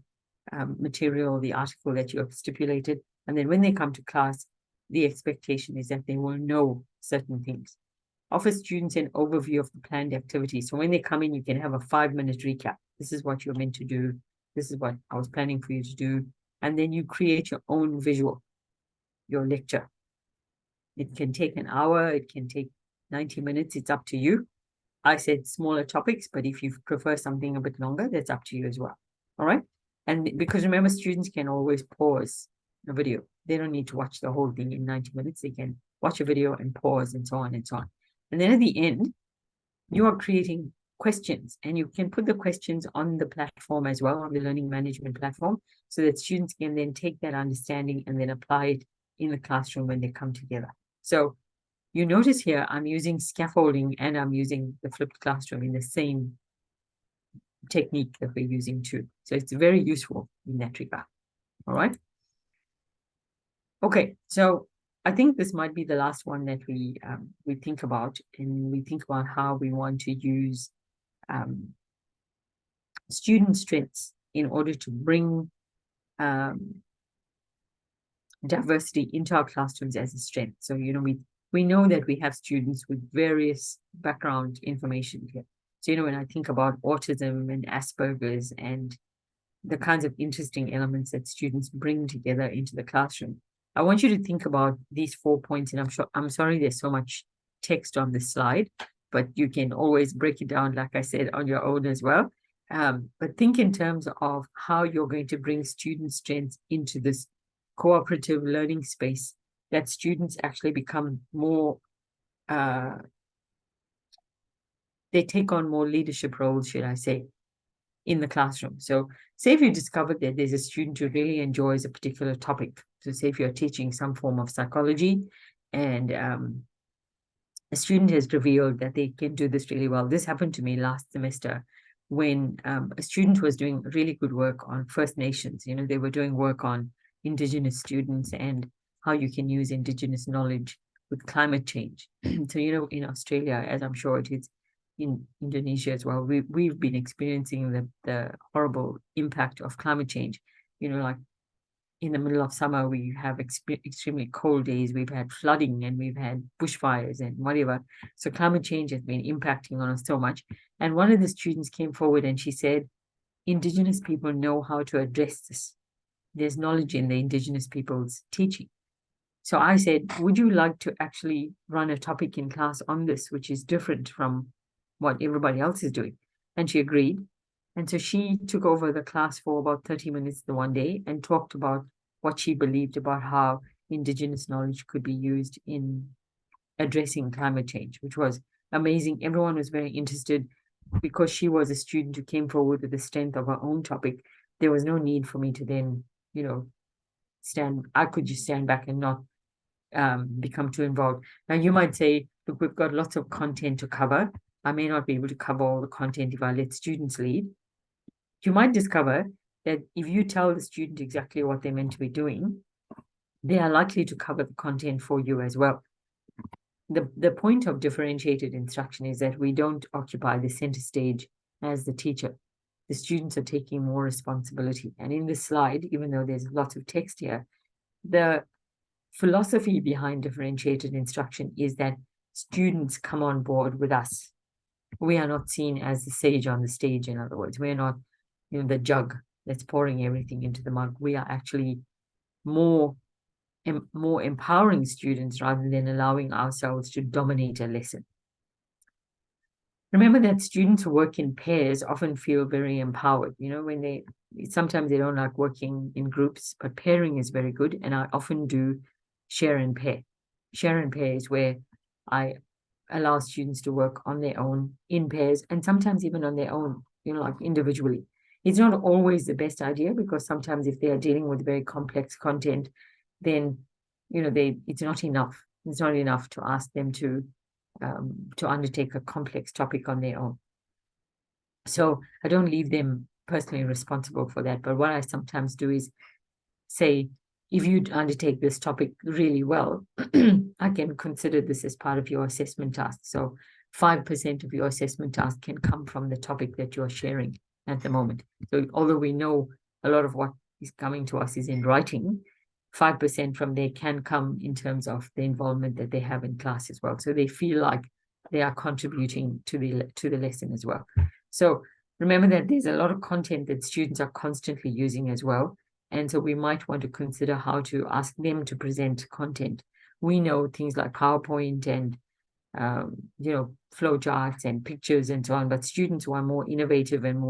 material, the article that you have stipulated. And then when they come to class, the expectation is that they will know certain things. Offer students an overview of the planned activities. So when they come in, you can have a 5-minute recap. This is what you're meant to do. This is what I was planning for you to do. And then you create your own visual, your lecture. It can take an hour. It can take 90 minutes. It's up to you. I said smaller topics, but if you prefer something a bit longer, that's up to you as well. All right. And because remember, students can always pause a video. They don't need to watch the whole thing in 90 minutes. They can watch a video and pause and so on and so on. And then at the end, you are creating questions, and you can put the questions on the platform as well, on the learning management platform, so that students can then take that understanding and then apply it in the classroom when they come together. So you notice here, I'm using scaffolding and I'm using the flipped classroom in the same technique that we're using too. So it's very useful in that regard. All right. Okay, so I think this might be the last one that we think about, and we think about how we want to use student strengths in order to bring diversity into our classrooms as a strength. So, you know, we know that we have students with various background information here. So, you know, when I think about autism and Asperger's and the kinds of interesting elements that students bring together into the classroom, I want you to think about these 4 points. And I'm sorry there's so much text on this slide, but you can always break it down, like I said, on your own as well. But think in terms of how you're going to bring student strengths into this cooperative learning space, that students actually become more, they take on more leadership roles, should I say, in the classroom. So say if you discovered that there's a student who really enjoys a particular topic. So say if you're teaching some form of psychology and a student has revealed that they can do this really well. This happened to me last semester when a student was doing really good work on First Nations. You know, they were doing work on Indigenous students and how you can use Indigenous knowledge with climate change. So, you know, in Australia, as I'm sure it is in Indonesia as well, we've been experiencing the horrible impact of climate change. You know, like in the middle of summer, we have extremely cold days, we've had flooding, and we've had bushfires and whatever. So climate change has been impacting on us so much. And one of the students came forward and she said, Indigenous people know how to address this. There's knowledge in the Indigenous people's teaching. So I said, would you like to actually run a topic in class on this, which is different from what everybody else is doing? And she agreed. And so she took over the class for about 30 minutes the one day and talked about what she believed about how Indigenous knowledge could be used in addressing climate change, which was amazing. Everyone was very interested because she was a student who came forward with the strength of her own topic. There was no need for me to then, you know, I could just stand back and not become too involved. Now you might say, look, we've got lots of content to cover. I may not be able to cover all the content if I let students lead. You might discover that if you tell the student exactly what they're meant to be doing, they are likely to cover the content for you as well. The point of differentiated instruction is that we don't occupy the center stage as the teacher. The students are taking more responsibility. And in this slide, even though there's lots of text here, the philosophy behind differentiated instruction is that students come on board with us. We are not seen as the sage on the stage, in other words. We're not, you know, the jug that's pouring everything into the mug. We are actually more empowering students rather than allowing ourselves to dominate a lesson. Remember that students who work in pairs often feel very empowered. You know, sometimes they don't like working in groups, but pairing is very good. And I often do share and pair. Share and pair is where I allow students to work on their own in pairs and sometimes even on their own, like individually. It's not always the best idea because sometimes if they are dealing with very complex content, then, it's not enough. It's not enough to ask them to undertake a complex topic on their own. So I don't leave them personally responsible for that. But what I sometimes do is say, if you undertake this topic really well, I can consider this as part of your assessment task. So 5% of your assessment task can come from the topic that you're sharing at the moment. So although we know a lot of what is coming to us is in writing, 5% from there can come in terms of the involvement that they have in class as well. So they feel like they are contributing to the lesson as well. So remember that there's a lot of content that students are constantly using as well. And so we might want to consider how to ask them to present content. We know things like PowerPoint and, flow charts and pictures and so on, but students who are more innovative and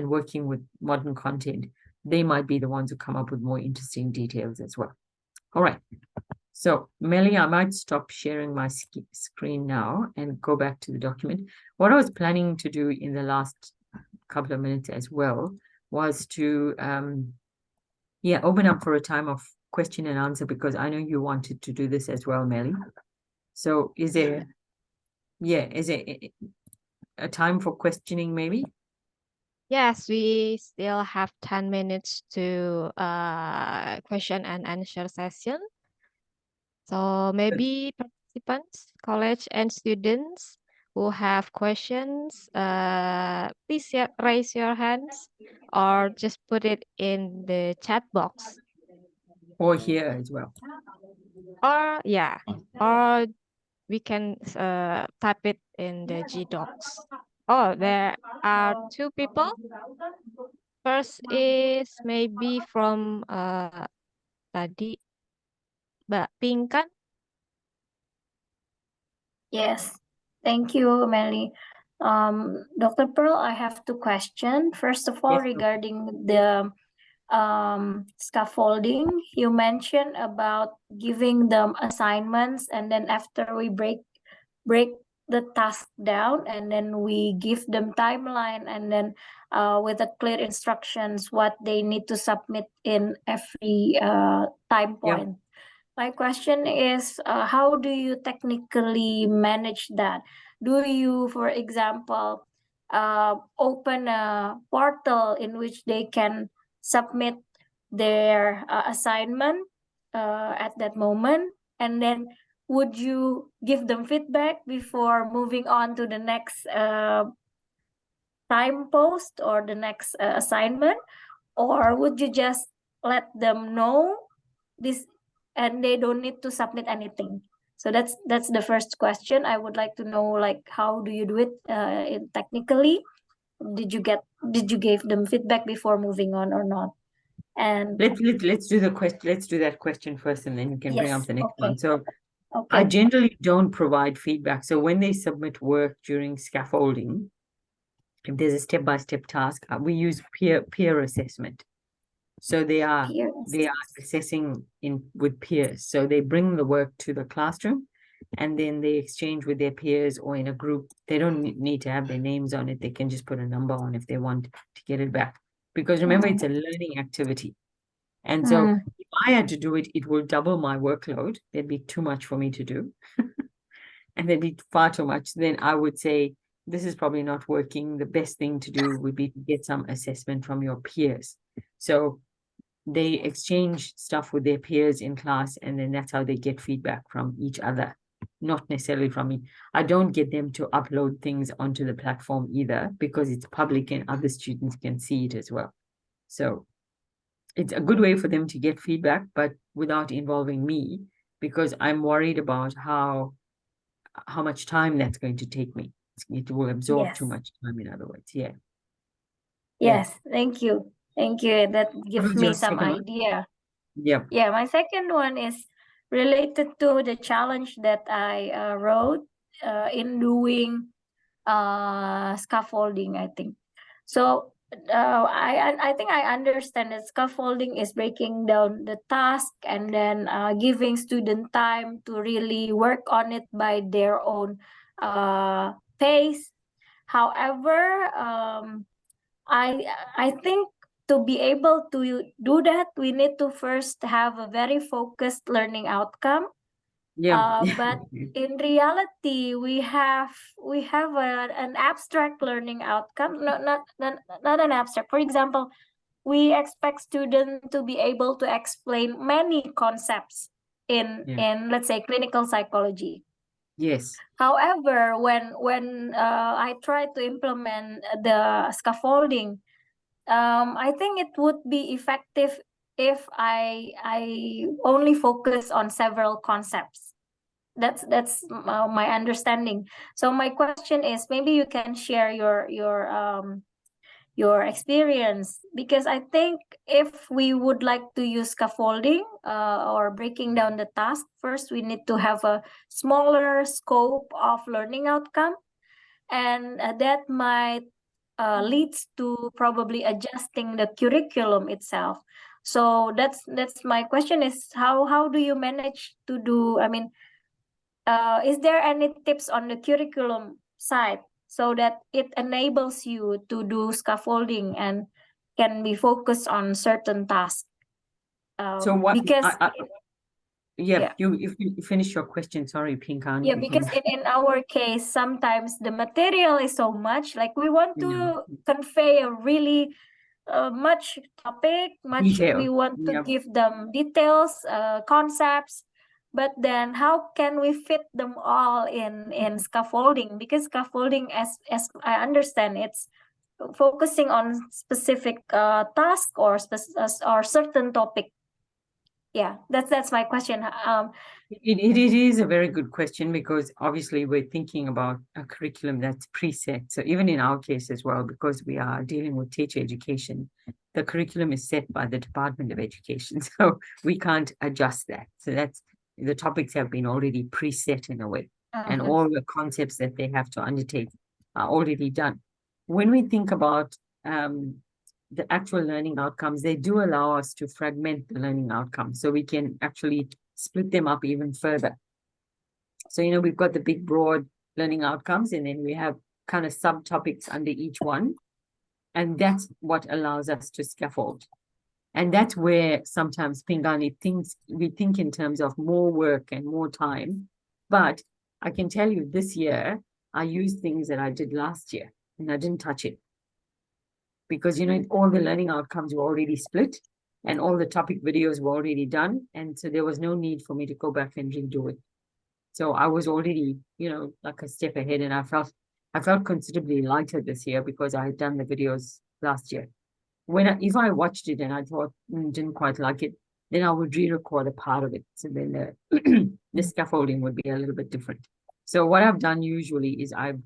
working with modern content, they might be the ones who come up with more interesting details as well. All right. So Melly, I might stop sharing my screen now and go back to the document. What I was planning to do in the last couple of minutes as well was to open up for a time of question and answer, because I know you wanted to do this as well, Melly. So is there a time for questioning maybe? Yes, we still have 10 minutes to question and answer session. So maybe participants, college and students who have questions, please raise your hands or just put it in the chat box. Or here as well. Or or we can type it in the G Docs. Oh, there are two people. First is maybe from tadi Mbak Pinkan. Yes, thank you, Melly. Dr. Pearl, I have two questions. First of all, Yes, regarding the scaffolding, you mentioned about giving them assignments, and then after we break the task down, and then we give them timeline, and then with the clear instructions what they need to submit in every time point. My question is, how do you technically manage that? Do you, for example, open a portal in which they can submit their assignment at that moment? And then would you give them feedback before moving on to the next time post or the next assignment? Or would you just let them know this and they don't need to submit anything? So that's the first question. I would like to know, like, how do you do it technically? Did you give them feedback before moving on or not? And let's do that question first, and then you can bring yes, up the next okay. one. So Okay. I generally don't provide feedback. So when they submit work during scaffolding, if there's a step-by-step task, we use peer assessment. So they are assessing with peers. So they bring the work to the classroom, and then they exchange with their peers or in a group. They don't need to have their names on it. They can just put a number on if they want to get it back. Because remember, it's a learning activity. And so if I had to do it, it will double my workload. There'd be too much for me to do. And there'd be far too much. Then I would say, this is probably not working. The best thing to do would be to get some assessment from your peers. So they exchange stuff with their peers in class, and then that's how they get feedback from each other, not necessarily from me. I don't get them to upload things onto the platform either, because it's public and other students can see it as well. So it's a good way for them to get feedback, but without involving me, because I'm worried about how much time that's going to take me. It will absorb too much time, in other words. Yes, thank you. Thank you. That gives was me your some second one? idea. Yep. Yeah, my second one is related to the challenge that I wrote in doing scaffolding, I think. So I think I understand that scaffolding is breaking down the task and then giving student time to really work on it by their own pace. However, I think to be able to do that, we need to first have a very focused learning outcome. Yeah. But in reality, we have an abstract learning outcome, not an abstract. For example, we expect students to be able to explain many concepts in Yeah. let's say clinical psychology. Yes. However, when I try to implement the scaffolding, I think it would be effective if I only focus on several concepts. That's my understanding. So my question is, maybe you can share your experience, because I think if we would like to use scaffolding or breaking down the task, first we need to have a smaller scope of learning outcome, and that might leads to probably adjusting the curriculum itself. So that's my question is, how do you manage to do, I mean, is there any tips on the curriculum side so that it enables you to do scaffolding and can be focused on certain tasks? So what Because yeah, yeah. you finish your question. Sorry, Pinkan. Yeah, because in our case, sometimes the material is so much, like we want to convey a really much topic, much Detail. we want to Yeah. give them details, concepts, but then how can we fit them all in scaffolding? Because scaffolding, as I understand, it's focusing on specific task or or certain topic. Yeah, that's my question. It is a very good question, because obviously we're thinking about a curriculum that's preset. So even in our case as well, because we are dealing with teacher education, the curriculum is set by the Department of Education. So we can't adjust that. So that's the topics have been already preset in a way. And all the concepts that they have to undertake are already done. When we think about the actual learning outcomes, they do allow us to fragment the learning outcomes, so we can actually split them up even further. So, we've got the big, broad learning outcomes, and then we have kind of subtopics under each one. And that's what allows us to scaffold. And that's where sometimes Pingani we think in terms of more work and more time. But I can tell you this year, I used things that I did last year and I didn't touch it. Because, all the learning outcomes were already split and all the topic videos were already done. And so there was no need for me to go back and redo it. So I was already, like a step ahead, and I felt considerably lighter this year because I had done the videos last year. If I watched it and I thought didn't quite like it, then I would re-record a part of it. So then the scaffolding would be a little bit different. So what I've done usually is I've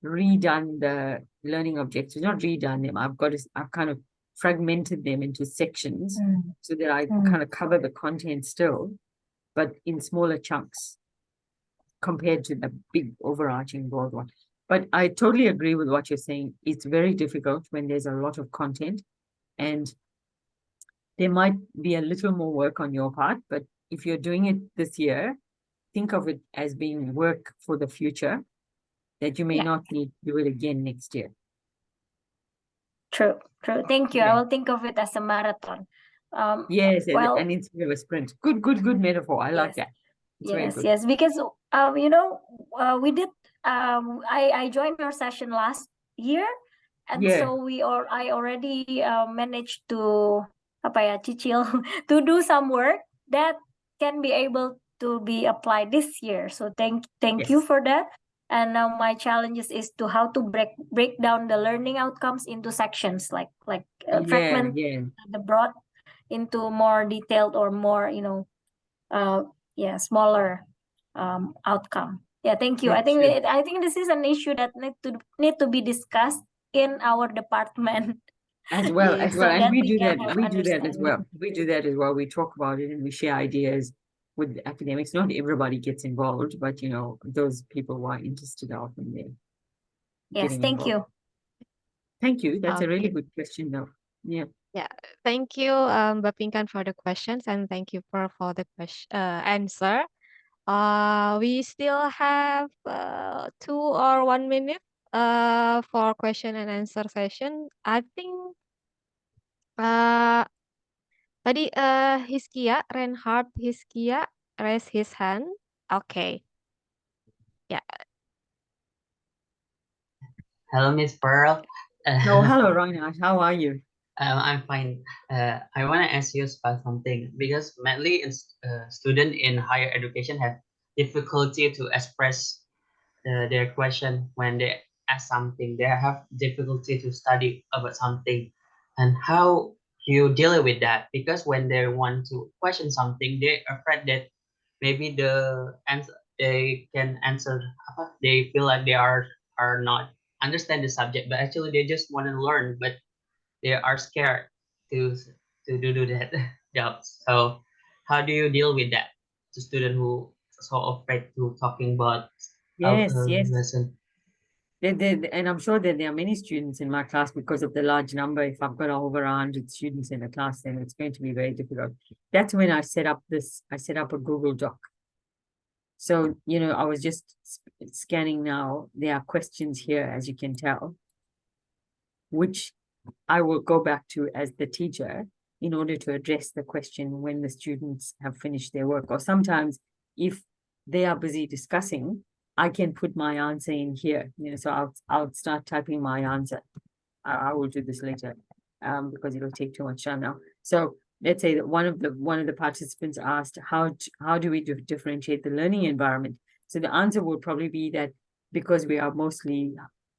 redone the learning objectives, not redone them. I've kind of fragmented them into sections so that I kind of cover the content still, but in smaller chunks compared to the big overarching broad one. But I totally agree with what you're saying. It's very difficult when there's a lot of content, and there might be a little more work on your part, but if you're doing it this year, think of it as being work for the future, that you may not need to do it again next year. True. Thank you. Yeah. I will think of it as a marathon. Yes, well, and instead of a sprint. Good metaphor. I like that. It's very good. Yes, because we did I joined your session last year, and so I already managed to cicil to do some work that can be able to be applied this year. So thank you for that. And now my challenge is to how to break down the learning outcomes into sections, like fragment the broad into more detailed or more smaller outcome. Thank you. I think this is an issue that need to be discussed in our department as well. And we do that. We do that as well. We talk about it and we share ideas with academics. Not everybody gets involved, but those people who are interested out in there. Yes, thank you. Thank you. That's a really good question, though. Yeah. Thank you, Mbak Pinkan, for the questions, and thank you for the answer. We still have 2 or 1 minute for question and answer session. I think uh tadi Reinhard Hiskia raise his hand. Okay. Yeah. Hello, Miss Pearl. Oh, hello, Reinhard. How are you? I'm fine. I want to ask you about something because mainly students in higher education have difficulty to express their question when they ask something. They have difficulty to study about something, and how you deal with that? Because when they want to question something, they're afraid that maybe the answer they can answer. They feel like they are not understand the subject, but actually they just want to learn, but they are scared to do that job. So how do you deal with that? The student who so afraid to talking about Yes, a yes. lesson. And I'm sure that there are many students in my class because of the large number. If I've got over 100 students in a class, then it's going to be very difficult. That's when I set up a Google Doc. So, I was just scanning now. There are questions here, as you can tell, which I will go back to as the teacher in order to address the question when the students have finished their work. Or sometimes if they are busy discussing, I can put my answer in here. So I'll start typing my answer. I will do this later because it'll take too much time now. So let's say that one of the participants asked, how do we differentiate the learning environment? So the answer would probably be that because we are mostly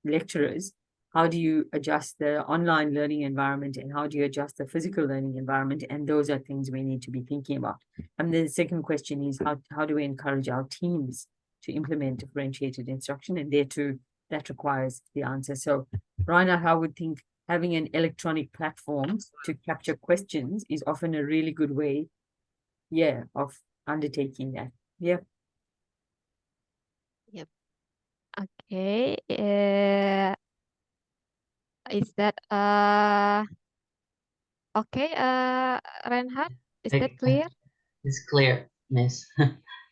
lecturers, how do you adjust the online learning environment and how do you adjust the physical learning environment? And those are things we need to be thinking about. And then the second question is how do we encourage our teams to implement differentiated instruction? And there too, that requires the answer. So Reinhard, I would think having an electronic platform to capture questions is often a really good way, of undertaking that. Yeah. Yep. Okay. Is that okay, Reinhard? Is that clear? It's clear, Miss.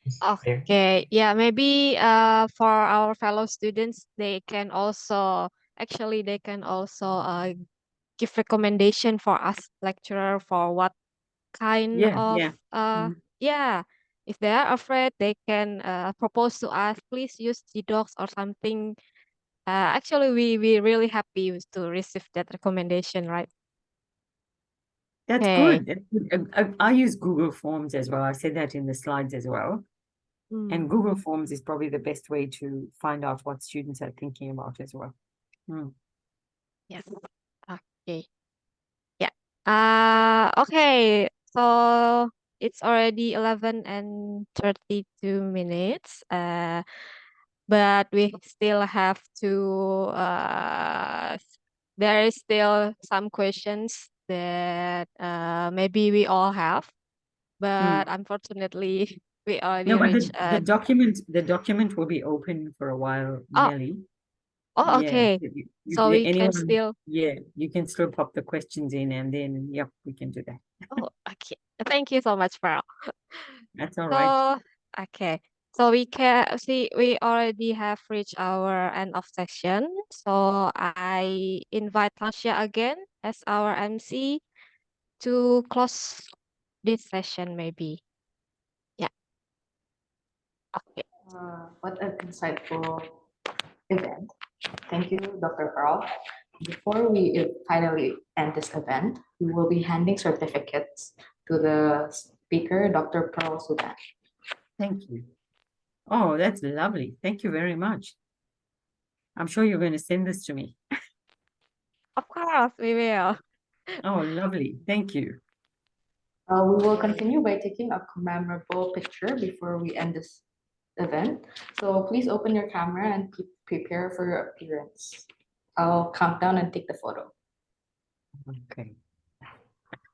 It's clear. Okay. Yeah, maybe for our fellow students, they can also give recommendation for us lecturer for what kind Yeah, of yeah. Mhm. yeah, if they are afraid, they can propose to us, please use GDocs or something. Actually, we really happy to receive that recommendation, right? That's Okay. good. That's good. I use Google Forms as well. I said that in the slides as well. And Google Forms is probably the best way to find out what students are thinking about as well. Yes. Okay. Yeah. Okay. So it's already 11 and 32 minutes. But we still have to there is still some questions that maybe we all have, but unfortunately we already No, but reached the document will be open for a while, oh Nelly. oh Yeah. okay. So we can still you can still pop the questions in and then, yep, we can do that. oh okay. Thank you so much, Pearl. That's all right. So okay. So we can see we already have reached our end of session. So I invite Tasha again as our MC to close this session maybe. Yeah. Okay. What an insightful event. Thank you, Dr. Pearl. Before we finally end this event, we will be handing certificates to the speaker, Dr. Pearl Sudan. Thank you. Oh, that's lovely. Thank you very much. I'm sure you're going to send this to me. Of course, we will. Oh, lovely. Thank you. We will continue by taking a memorable picture before we end this event. So please open your camera and prepare for your appearance. I'll count down and take the photo. Okay.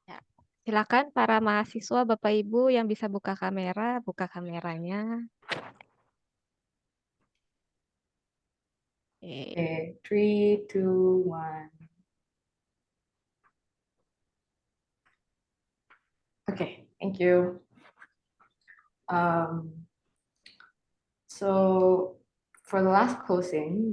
Ya. Silakan para mahasiswa, Bapak Ibu yang bisa buka kameranya. Okay, 3, 2, 1. Okay, thank you. So for the last closing,